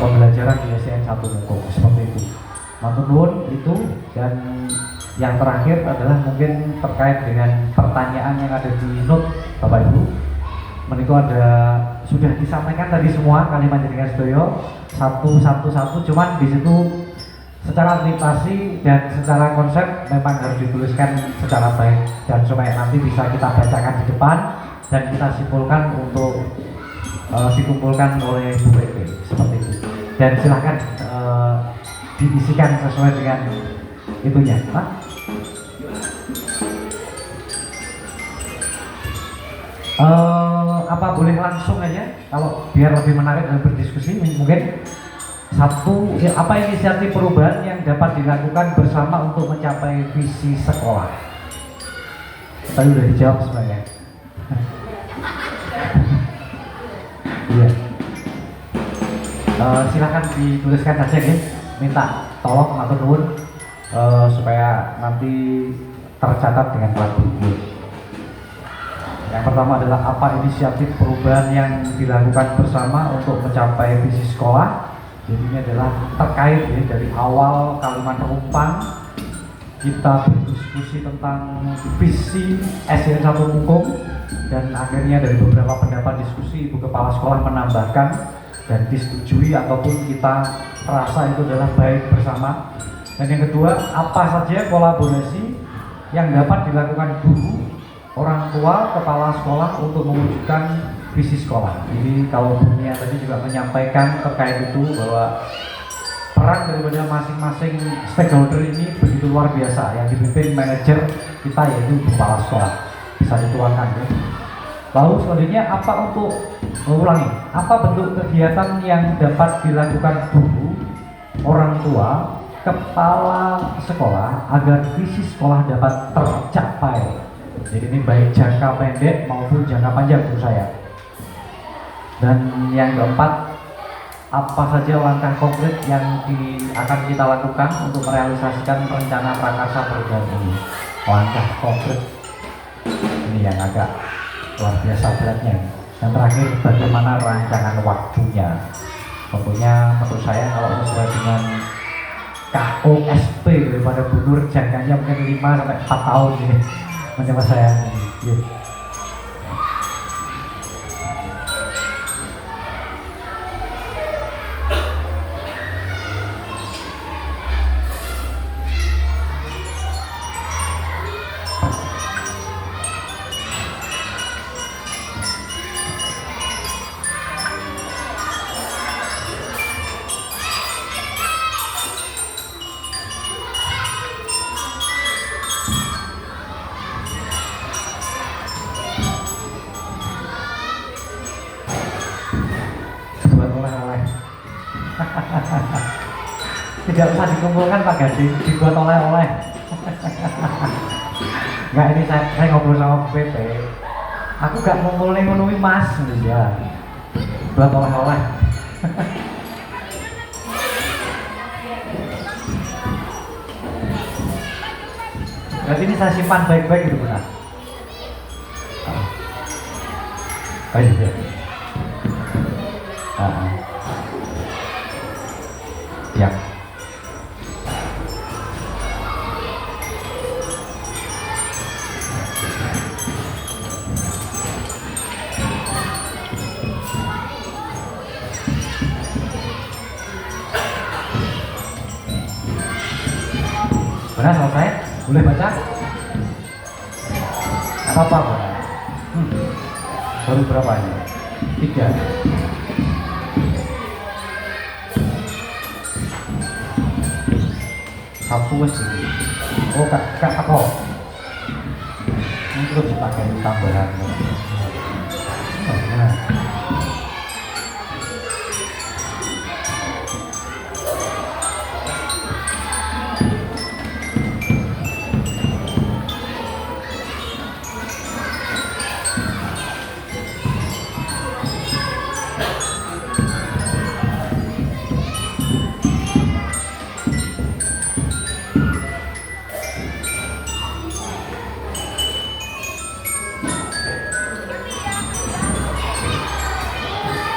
pembelajaran di SDN 1 Mungkung, seperti itu. Matur nuwun itu. Dan yang terakhir adalah mungkin terkait dengan pertanyaan yang ada di note Bapak Ibu. Menika ada sudah disampaikan tadi semua kalimat jenengan sedaya satu, cuman di situ secara literasi dan secara konsep memang harus dituliskan secara baik dan supaya nanti bisa kita bacakan di depan dan kita simpulkan untuk dikumpulkan oleh Bu PP, seperti itu. Dan silahkan diisikan sesuai dengan itunya. Apa boleh langsung aja, kalau biar lebih menarik dan berdiskusi, mungkin satu, apa inisiatif perubahan yang dapat dilakukan bersama untuk mencapai visi sekolah? Tadi udah dijawab sebenarnya. Iya. Silakan dituliskan saja ya. Minta tolong matur nuwun supaya nanti tercatat dengan baik. Yang pertama adalah apa inisiatif perubahan yang dilakukan bersama untuk mencapai visi sekolah. Jadi ini adalah terkait ya, dari awal kalimat penumpang kita berdiskusi tentang visi SDN 1 Mungkung, dan akhirnya dari beberapa pendapat diskusi Ibu Kepala Sekolah menambahkan dan disetujui ataupun kita rasa itu adalah baik bersama. Dan yang kedua, apa saja kolaborasi yang dapat dilakukan guru, orang tua, kepala sekolah untuk mewujudkan visi sekolah. Jadi kalau Bunia tadi juga menyampaikan terkait itu bahwa peran daripada masing-masing stakeholder ini begitu luar biasa, yang dipimpin manajer kita yaitu kepala sekolah, bisa dituangkan ya. Lalu selanjutnya apa untuk mengulangi, apa bentuk kegiatan yang dapat dilakukan guru, orang tua, kepala sekolah agar visi sekolah dapat tercapai. Jadi ini baik jangka pendek maupun jangka panjang menurut saya. Dan yang keempat, apa saja langkah konkret yang akan kita lakukan untuk merealisasikan rencana prakarsa perubahan ini. Langkah konkret ini yang agak luar biasa beratnya. Yang terakhir, bagaimana rancangan waktunya. Tentunya menurut saya kalau sesuai dengan KOSP daripada Bu Nur, jangkanya mungkin 5-4 tahun ini penyelesaian ini. Tidak usah dikumpulkan Pak Gading, dibuat oleh-oleh. Enggak, ini saya ngobrol sama Bu PP. Aku gak mau mulai ngono Mas, ya. Buat oleh-oleh. Berarti ini saya simpan baik-baik gitu benar. Baik ya. Ya. Benar selesai? Boleh baca? Apa-apa Pak? Baru berapa ini? 3. Satu wes ini. Oh kak apa? Ini terus dipakai tambahan. Nah.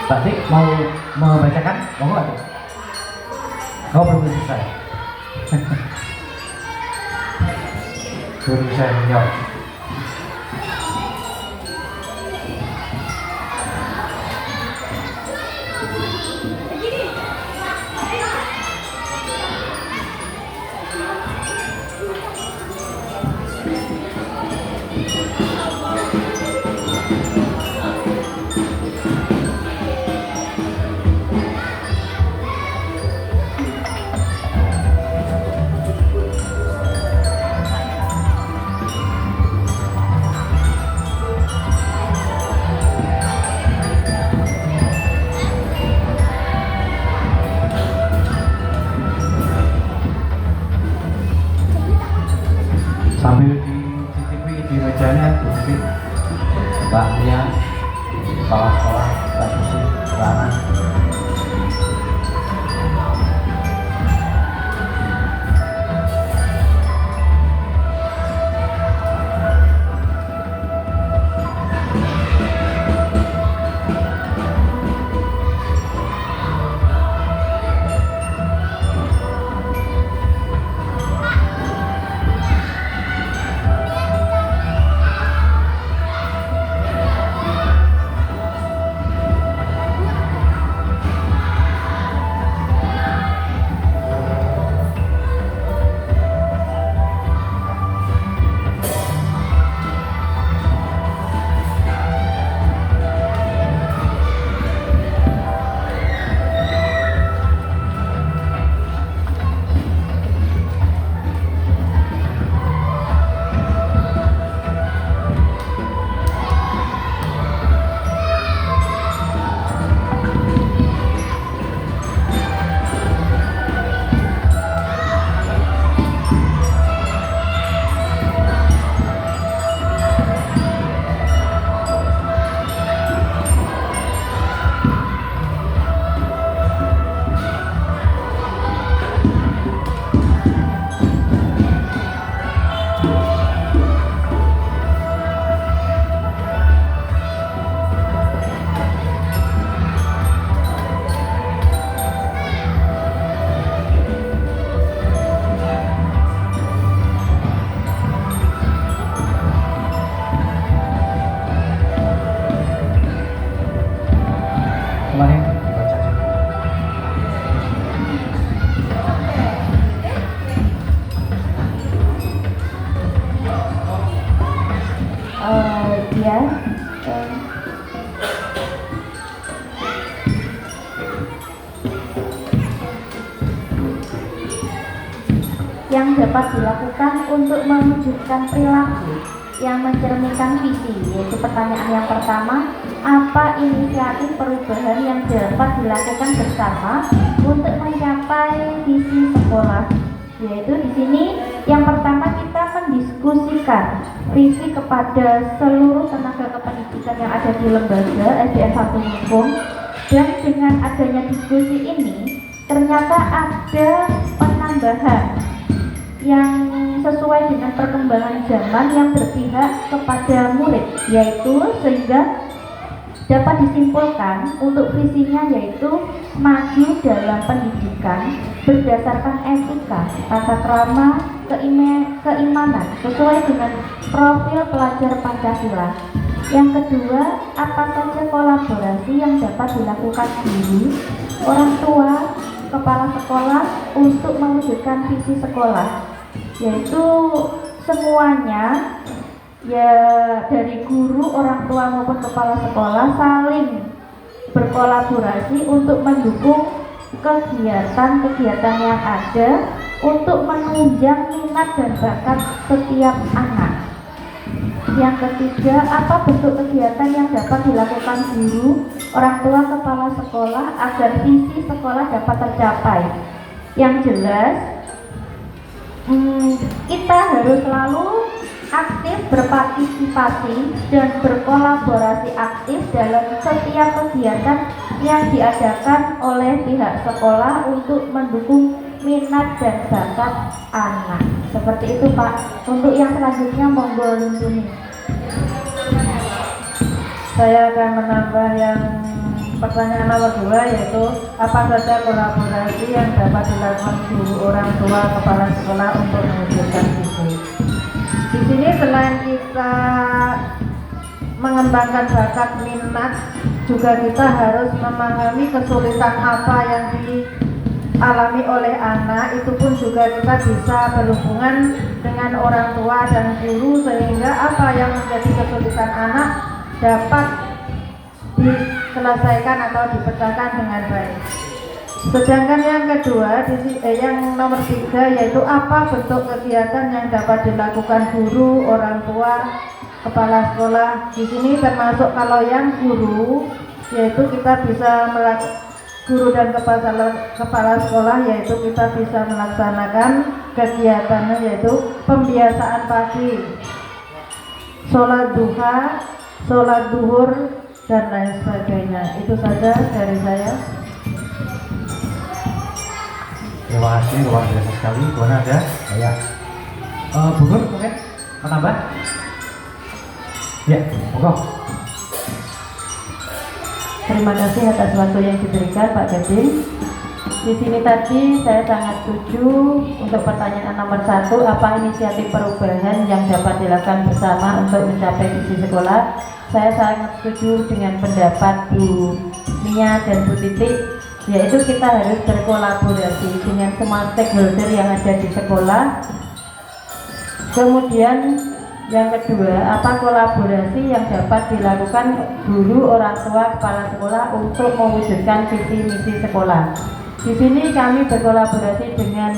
Pak Dik mau membacakan? Mau nggak tuh? Oh belum selesai. Guru senior. Sambil dicicipi di mejanya dicicipi Mbak Mia, kepala sekolah, Mbak Susi, Rana. Kemarin dibaca aja. Ya. Yang dapat dilakukan untuk mewujudkan perilaku yang mencerminkan visi, yaitu pertanyaan yang pertama, apa inisiatif perubahan yang dapat dilakukan bersama untuk mencapai visi sekolah? Yaitu di sini yang pertama kita mendiskusikan mendiskusikan visi kepada seluruh tenaga kependidikan yang ada di lembaga SDN 1 Mumpung. Dan dengan adanya diskusi ini ternyata ada penambahan yang sesuai dengan perkembangan zaman yang berpihak kepada murid, yaitu sehingga dapat disimpulkan untuk visinya yaitu maju dalam pendidikan berdasarkan etika, tata krama, keimanan sesuai dengan profil pelajar Pancasila. Yang kedua, apa saja kolaborasi yang dapat dilakukan guru, orang tua, kepala sekolah untuk mewujudkan visi sekolah, yaitu semuanya ya dari guru, orang tua maupun kepala sekolah saling berkolaborasi untuk mendukung kegiatan-kegiatan yang ada untuk menunjang minat dan bakat setiap anak. Yang ketiga, apa bentuk kegiatan yang dapat dilakukan guru, orang tua, kepala sekolah agar visi sekolah dapat tercapai. Yang jelas, kita harus selalu aktif berpartisipasi dan berkolaborasi aktif dalam setiap kegiatan yang diadakan oleh pihak sekolah untuk mendukung minat dan bakat anak. Seperti itu Pak. Untuk yang selanjutnya monggo Luntuni. Saya akan menambah yang pertanyaan nomor 2, yaitu apa saja kolaborasi yang dapat dilakukan guru, orang tua, kepala sekolah untuk mewujudkan visi. Di sini selain kita mengembangkan bakat minat, juga kita harus memahami kesulitan apa yang dialami oleh anak. Itu pun juga kita bisa berhubungan dengan orang tua dan guru, sehingga apa yang menjadi kesulitan anak dapat diselesaikan atau dipecahkan dengan baik. Sedangkan yang kedua, yang nomor 3, yaitu apa bentuk kegiatan yang dapat dilakukan guru, orang tua, kepala sekolah. Di sini termasuk kalau yang guru, yaitu kita bisa guru dan kepala sekolah, yaitu kita bisa melaksanakan kegiatannya, yaitu pembiasaan pagi, sholat duha, sholat duhur, dan lain sebagainya. Itu saja dari saya. Terima kasih, luar biasa sekali. Buana ada? Ya. Bu Nur, mungkin menambah? Ya, monggo. Terima kasih atas waktu yang diberikan Pak Gading. Di sini tadi saya sangat setuju untuk pertanyaan nomor 1, apa inisiatif perubahan yang dapat dilakukan bersama untuk mencapai visi sekolah. Saya sangat setuju dengan pendapat Bu Mia dan Bu Titik, yaitu kita harus berkolaborasi dengan semua stakeholder yang ada di sekolah. Kemudian yang kedua, apa kolaborasi yang dapat dilakukan guru, orang tua, kepala sekolah untuk mewujudkan visi misi sekolah. Di sini kami berkolaborasi dengan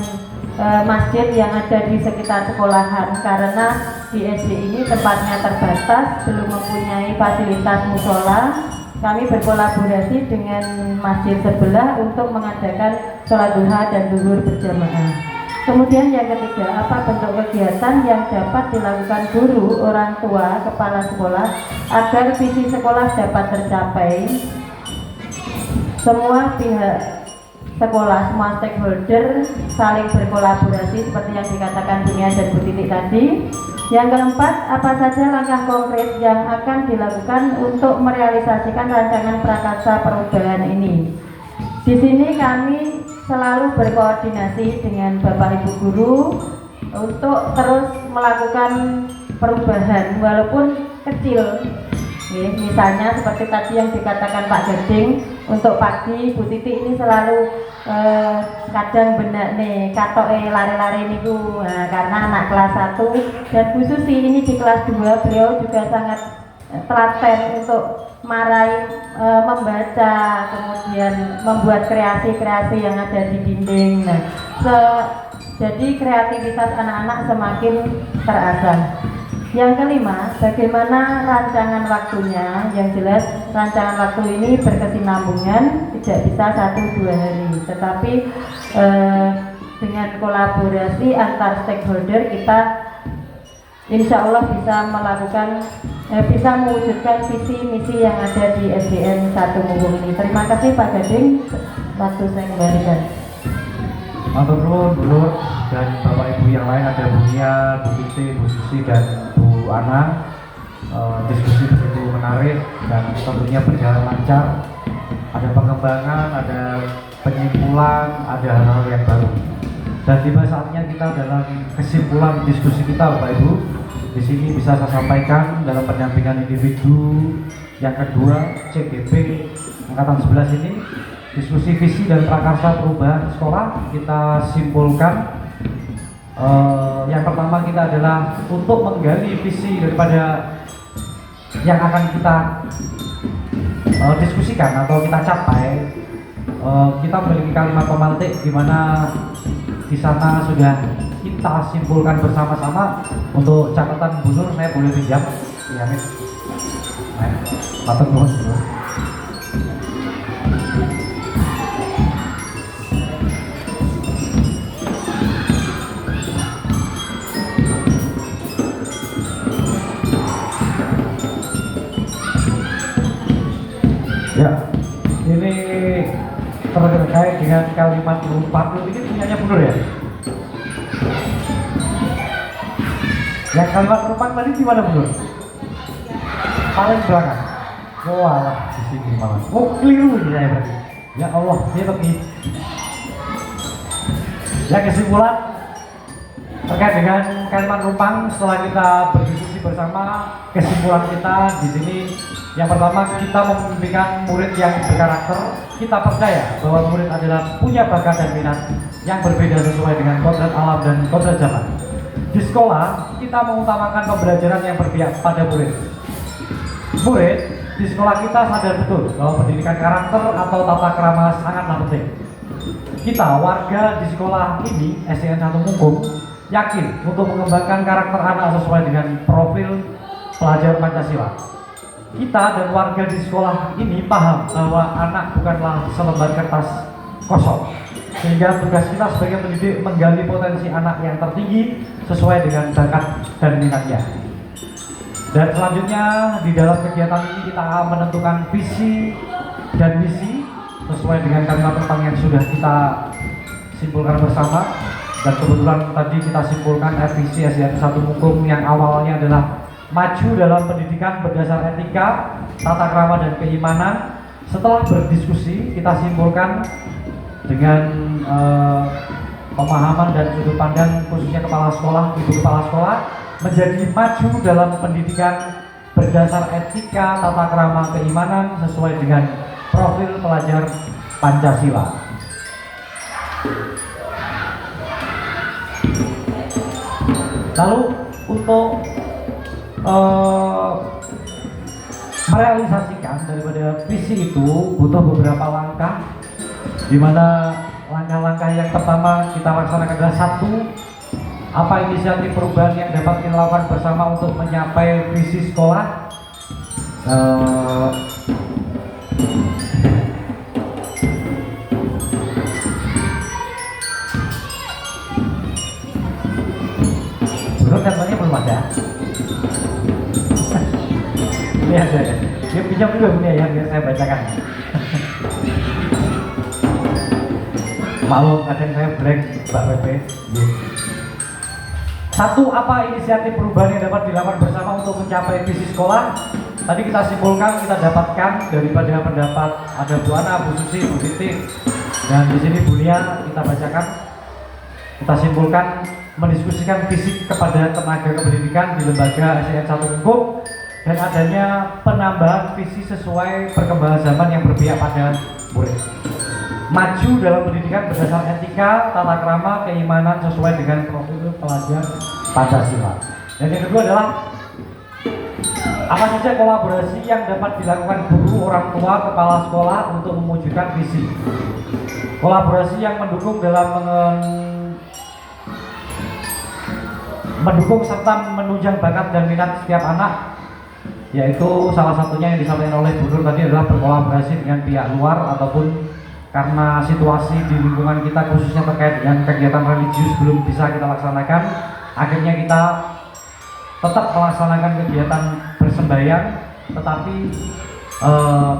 masjid yang ada di sekitar sekolahan, karena di SD ini tempatnya terbatas, belum mempunyai fasilitas musola. Kami berkolaborasi dengan masjid sebelah untuk mengadakan sholat duha dan duhur berjamaah. Kemudian yang ketiga, apa bentuk kegiatan yang dapat dilakukan guru, orang tua, kepala sekolah agar visi sekolah dapat tercapai. Semua pihak sekolah, semua stakeholder saling berkolaborasi seperti yang dikatakan Bunia dan Bu Titik tadi. Yang keempat, apa saja langkah konkret yang akan dilakukan untuk merealisasikan rancangan prakarsa perubahan ini. Di sini kami selalu berkoordinasi dengan Bapak Ibu Guru untuk terus melakukan perubahan walaupun kecil. Misalnya seperti tadi yang dikatakan Pak Gading, untuk pagi Bu Titi ini selalu kadang benar nih katoke lari-lari niku, karena anak kelas 1 dan Bu Susi ini di kelas 2, beliau juga sangat telaten untuk membaca, kemudian membuat kreasi-kreasi yang ada di dinding. Jadi kreativitas anak-anak semakin terasah. Yang kelima, bagaimana rancangan waktunya? Yang jelas rancangan waktu ini berkesinambungan, tidak bisa 1-2 hari, tetapi dengan kolaborasi antar stakeholder kita insya Allah bisa bisa mewujudkan visi misi yang ada di SDN 1 Munggung ini. Terima kasih Pak Gading, waktu saya kembalikan. Matur nuwun Bu dan Bapak Ibu yang lain, ada Bu Nia, Bu Titi, Bu Susi dan Bu Ana. Diskusi begitu menarik dan tentunya berjalan lancar. Ada pengembangan, ada penyimpulan, ada hal-hal yang baru. Dan tiba saatnya kita dalam kesimpulan diskusi kita, Bapak Ibu. Di sini bisa saya sampaikan dalam pendampingan individu yang kedua CGP angkatan 11 ini, diskusi visi dan prakarsa perubahan sekolah kita simpulkan. Yang pertama kita adalah untuk menggali visi daripada yang akan kita diskusikan atau kita capai. Kita memiliki kalimat pemantik di mana di sana sudah kita simpulkan bersama-sama. Untuk catatan Bu Nur saya boleh pinjam? Iya, Mit. Matur nuwun, Bu Nur. Ya, ini terkait dengan kalimat lupa. Ini punyanya Bu Nur ya? Yang kalimat rupan tadi di mana Bu Nur? Paling belakang. Oh alah, di sini malah. Oh keliru ini saya berarti. Ya Allah, dia lebih. Ya, kesimpulan terkait dengan kalimat rumpang setelah kita berdiskusi bersama, kesimpulan kita di sini yang pertama, kita memimpikan murid yang berkarakter. Kita percaya bahwa murid adalah punya bakat dan minat yang berbeda sesuai dengan kodrat alam dan kodrat zaman. Di sekolah, kita mengutamakan pembelajaran yang berpihak pada murid. Murid di sekolah kita sadar betul bahwa pendidikan karakter atau tata krama sangatlah penting. Kita warga di sekolah ini, SDN 1 Munggung, yakin untuk mengembangkan karakter anak sesuai dengan profil pelajar Pancasila. Kita dan warga di sekolah ini paham bahwa anak bukanlah selembar kertas kosong, sehingga tugas kita sebagai pendidik menggali potensi anak yang tertinggi sesuai dengan bakat dan minatnya. Dan selanjutnya di dalam kegiatan ini kita akan menentukan visi dan misi sesuai dengan kalimat tentang yang sudah kita simpulkan bersama. Dan kebetulan tadi kita simpulkan visi SDN 1 Munggung yang awalnya adalah maju dalam pendidikan berdasar etika, tata krama dan keimanan. Setelah berdiskusi kita simpulkan dengan pemahaman dan sudut pandang khususnya kepala sekolah, ibu kepala sekolah, menjadi maju dalam pendidikan berdasar etika, tata krama, keimanan sesuai dengan profil pelajar Pancasila. Lalu untuk merealisasikan daripada visi itu butuh beberapa langkah, di mana langkah-langkah yang pertama kita laksanakan adalah satu, apa inisiatif perubahan yang dapat kita lakukan bersama untuk mencapai visi sekolah. Menurut katanya belum ada. Ini ada ya. Dia pinjam dulu ini ya, biar saya bacakan. Maklum kadang saya blank, Mbak Pepe. Satu, apa inisiatif perubahan yang dapat dilakukan bersama untuk mencapai visi sekolah? Tadi kita simpulkan, kita dapatkan daripada pendapat ada Bu Ana, Bu Susi, Bu Titi, dan di sini Bu Nia. Kita bacakan, kita simpulkan mendiskusikan visi kepada tenaga kependidikan di lembaga SDN 1 Munggung dan adanya penambahan visi sesuai perkembangan zaman yang berpihak pada murid. Maju dalam pendidikan berdasar etika, tata krama, keimanan sesuai dengan profil pelajar Pancasila. Dan yang kedua adalah apa saja kolaborasi yang dapat dilakukan guru, orang tua, kepala sekolah untuk mewujudkan visi. Kolaborasi yang mendukung dalam mendukung serta menunjang bakat dan minat setiap anak, yaitu salah satunya yang disampaikan oleh Bu Nur tadi adalah berkolaborasi dengan pihak luar ataupun karena situasi di lingkungan kita khususnya terkait dengan kegiatan religius belum bisa kita laksanakan, akhirnya kita tetap melaksanakan kegiatan bersembahyang, tetapi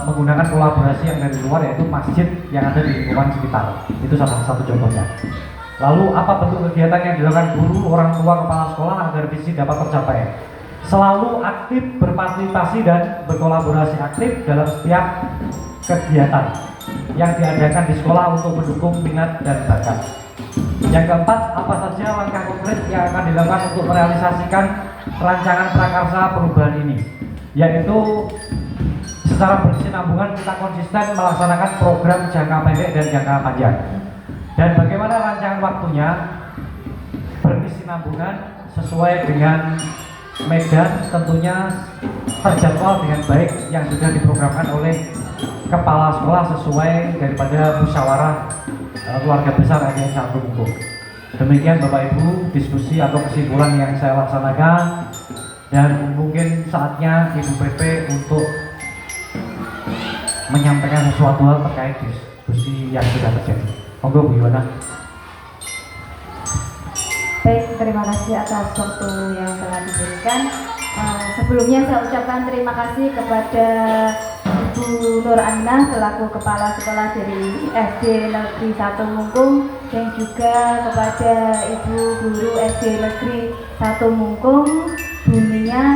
menggunakan kolaborasi yang dari luar, yaitu masjid yang ada di lingkungan sekitar. Itu salah satu contohnya. Lalu apa bentuk kegiatan yang dilakukan guru, orang tua, kepala sekolah agar visi dapat tercapai? Selalu aktif berpartisipasi dan berkolaborasi aktif dalam setiap kegiatan yang diadakan di sekolah untuk mendukung minat dan bakat. Yang keempat, apa saja langkah konkret yang akan dilakukan untuk merealisasikan rancangan prakarsa perubahan ini? Yaitu secara berkesinambungan kita konsisten melaksanakan program jangka pendek dan jangka panjang. Dan bagaimana rancangan waktunya? Berkesinambungan sesuai dengan medan, tentunya terjadwal dengan baik yang sudah diprogramkan oleh kepala sekolah sesuai daripada musyawarah keluarga besar SDN 1 Mungkung. Demikian Bapak Ibu diskusi atau kesimpulan yang saya laksanakan, dan mungkin saatnya Ibu PP untuk menyampaikan sesuatu hal terkait diskusi yang sudah terjadi. Monggo Bu Yohana. Baik, terima kasih atas waktu yang telah diberikan. Sebelumnya saya ucapkan terima kasih kepada Ibu Nur Aminah selaku Kepala Sekolah dari SD Negeri 1 Mungkung, dan juga kepada Ibu Guru SD Negeri 1 Mungkung, Bu Nia,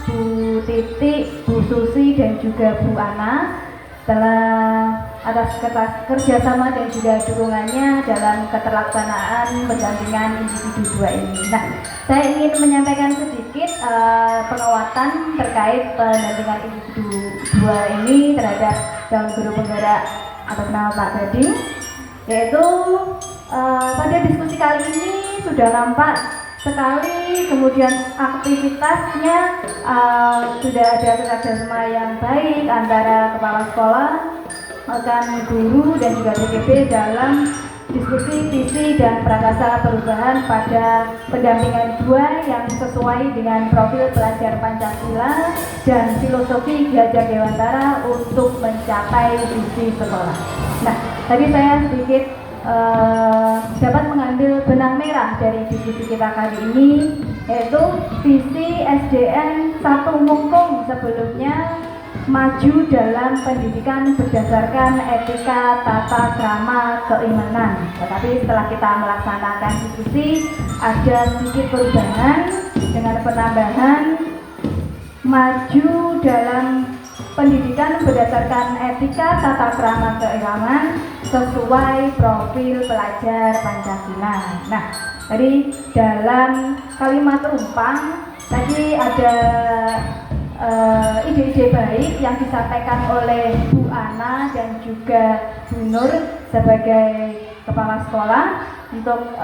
Bu Titik, Bu Susi, dan juga Bu Ana, telah atas kerjasama dan juga dukungannya dalam keterlaksanaan pendampingan individu 2 ini. Nah, saya ingin menyampaikan sedikit penguatan terkait pendampingan individu 2 ini terhadap calon guru penggerak atas nama Pak Gading, yaitu pada diskusi kali ini sudah nampak sekali, kemudian aktivitasnya sudah ada kerjasama yang baik antara kepala sekolah, rekan guru, dan juga DPP dalam diskusi visi dan prakarsa perubahan pada pendampingan 2 yang sesuai dengan profil pelajar Pancasila dan filosofi Ki Hajar Dewantara untuk mencapai visi sekolah. Nah, tadi saya sedikit dapat mengambil benang merah dari diskusi kita kali ini, yaitu visi SDN 1 Mungkung sebelumnya maju dalam pendidikan berdasarkan etika, tata krama, keimanan. Tetapi setelah kita melaksanakan diskusi, ada sedikit perubahan dengan penambahan maju dalam pendidikan berdasarkan etika, tata krama, keimanan sesuai profil pelajar Pancasila. Nah, tadi dalam kalimat rumpang tadi ada ide-ide baik yang disampaikan oleh Bu Ana dan juga Bu Nur sebagai kepala sekolah untuk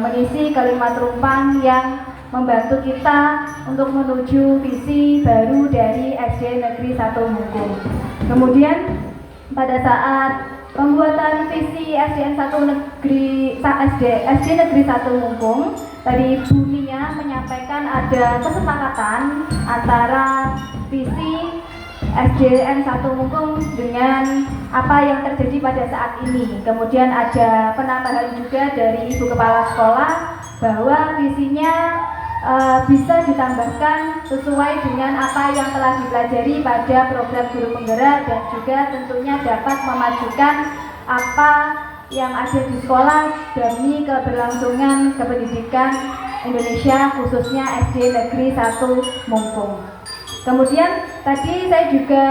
mengisi kalimat rumpang yang membantu kita untuk menuju visi baru dari SD Negeri 1 Mungkung. Kemudian pada saat pembuatan visi SDN 1 Negeri SD Negeri 1 Mungkung, tadi Bu Nia menyampaikan ada kesepakatan antara visi SDN 1 Mungkung dengan apa yang terjadi pada saat ini. Kemudian ada penambahan juga dari Ibu Kepala Sekolah bahwa visinya bisa ditambahkan sesuai dengan apa yang telah dipelajari pada program guru penggerak, dan juga tentunya dapat memajukan apa yang ada di sekolah demi keberlangsungan kependidikan Indonesia, khususnya SD Negeri 1 Mungkung. Kemudian tadi saya juga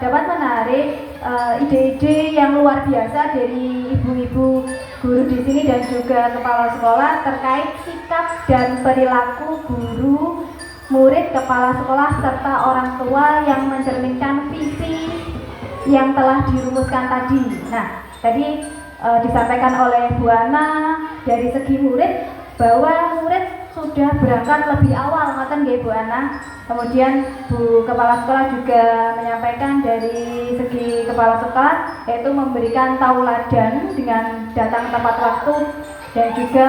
dapat menarik ide-ide yang luar biasa dari ibu-ibu guru di sini dan juga kepala sekolah terkait sikap dan perilaku guru, murid, kepala sekolah serta orang tua yang mencerminkan visi yang telah dirumuskan tadi. Nah, tadi disampaikan oleh Bu Ana dari segi murid bahwa murid sudah berangkat lebih awal, ngoten nggih Bu Ana. Kemudian Bu Kepala Sekolah juga menyampaikan dari segi kepala sekolah yaitu memberikan tauladan dengan datang tepat waktu, dan juga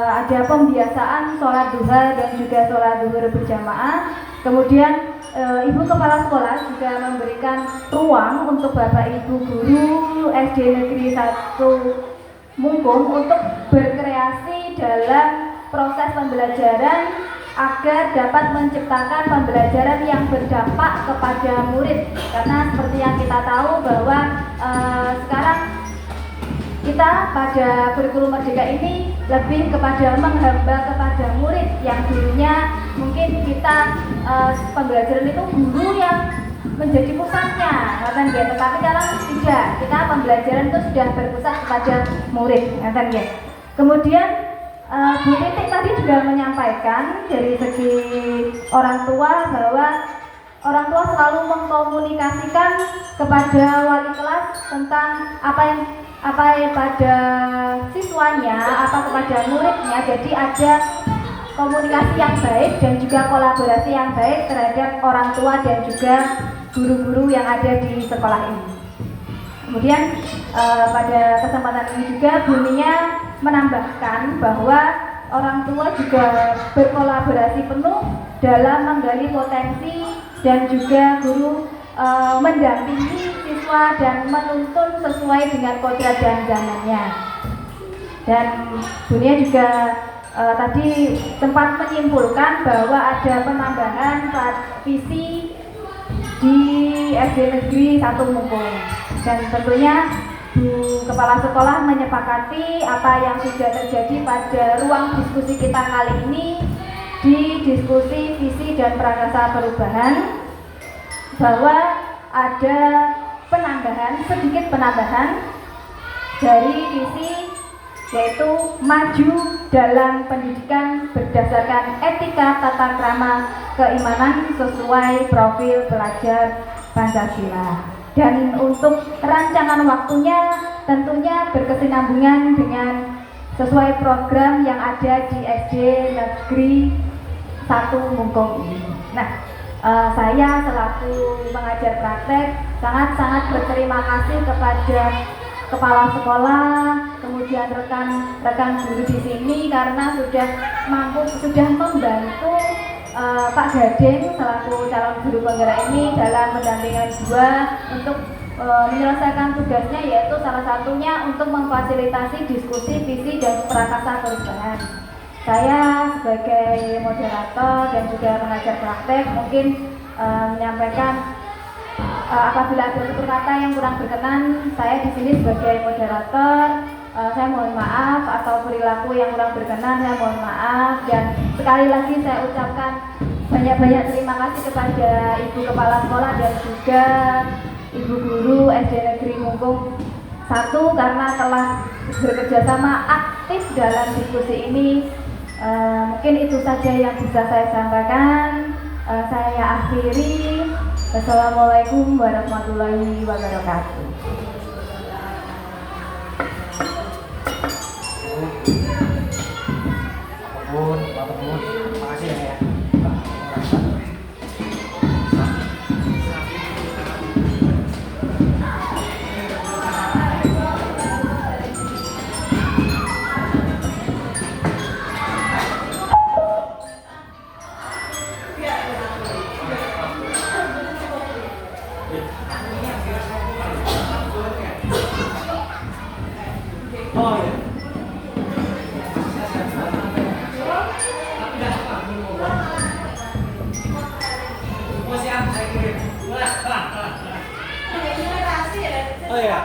ada pembiasaan sholat duha dan juga sholat duhur berjamaah. Kemudian Ibu Kepala Sekolah juga memberikan ruang untuk Bapak Ibu guru SD Negeri 1 Mungkung untuk berkreasi dalam proses pembelajaran agar dapat menciptakan pembelajaran yang berdampak kepada murid. Karena seperti yang kita tahu bahwa sekarang kita pada kurikulum Merdeka ini lebih kepada menghamba kepada murid, yang dulunya mungkin kita pembelajaran itu guru yang menjadi pusatnya, tetapi sekarang tidak, kita pembelajaran itu sudah berpusat kepada murid, Kemudian Bu Titik tadi juga menyampaikan dari segi orang tua bahwa orang tua selalu mengkomunikasikan kepada wali kelas tentang apa yang pada siswanya, apa kepada muridnya. Jadi ada komunikasi yang baik dan juga kolaborasi yang baik terhadap orang tua dan juga guru-guru yang ada di sekolah ini. Kemudian pada kesempatan ini juga Bu Nia menambahkan bahwa orang tua juga berkolaborasi penuh dalam menggali potensi dan juga guru mendampingi siswa dan menuntun sesuai dengan kodrat dan zamannya. Dan Bu Nia juga tadi sempat menyimpulkan bahwa ada penambahan visi di SD Negeri 1 Mungkung, dan tentunya Bu Kepala Sekolah menyepakati apa yang sudah terjadi pada ruang diskusi kita kali ini di diskusi visi dan prakasa perubahan, bahwa ada sedikit penambahan dari visi, yaitu maju dalam pendidikan berdasarkan etika tata krama keimanan sesuai profil pelajar Pancasila. Dan untuk rancangan waktunya tentunya berkesinambungan dengan sesuai program yang ada di SD Negeri 1 Mungkung ini. Nah, saya selaku pengajar praktek sangat-sangat berterima kasih kepada kepala sekolah, kemudian rekan guru di sini karena sudah membantu Pak Gading selaku calon guru penggerak ini dalam pendampingan untuk menyelesaikan tugasnya, yaitu salah satunya untuk memfasilitasi diskusi visi dan prakasa perubahan. Saya sebagai moderator dan juga pengajar praktek mungkin menyampaikan apabila ada tutur kata yang kurang berkenan, saya di sini sebagai moderator saya mohon maaf, atau perilaku yang kurang berkenan saya mohon maaf. Dan sekali lagi saya ucapkan banyak-banyak terima kasih kepada Ibu Kepala Sekolah dan juga Ibu Guru SD Negeri Mungkung 1 karena telah bekerjasama aktif dalam diskusi ini. Mungkin itu saja yang bisa saya sampaikan. Saya akhiri. Wassalamualaikum warahmatullahi wabarakatuh. Terima kasih ya. Oh ya.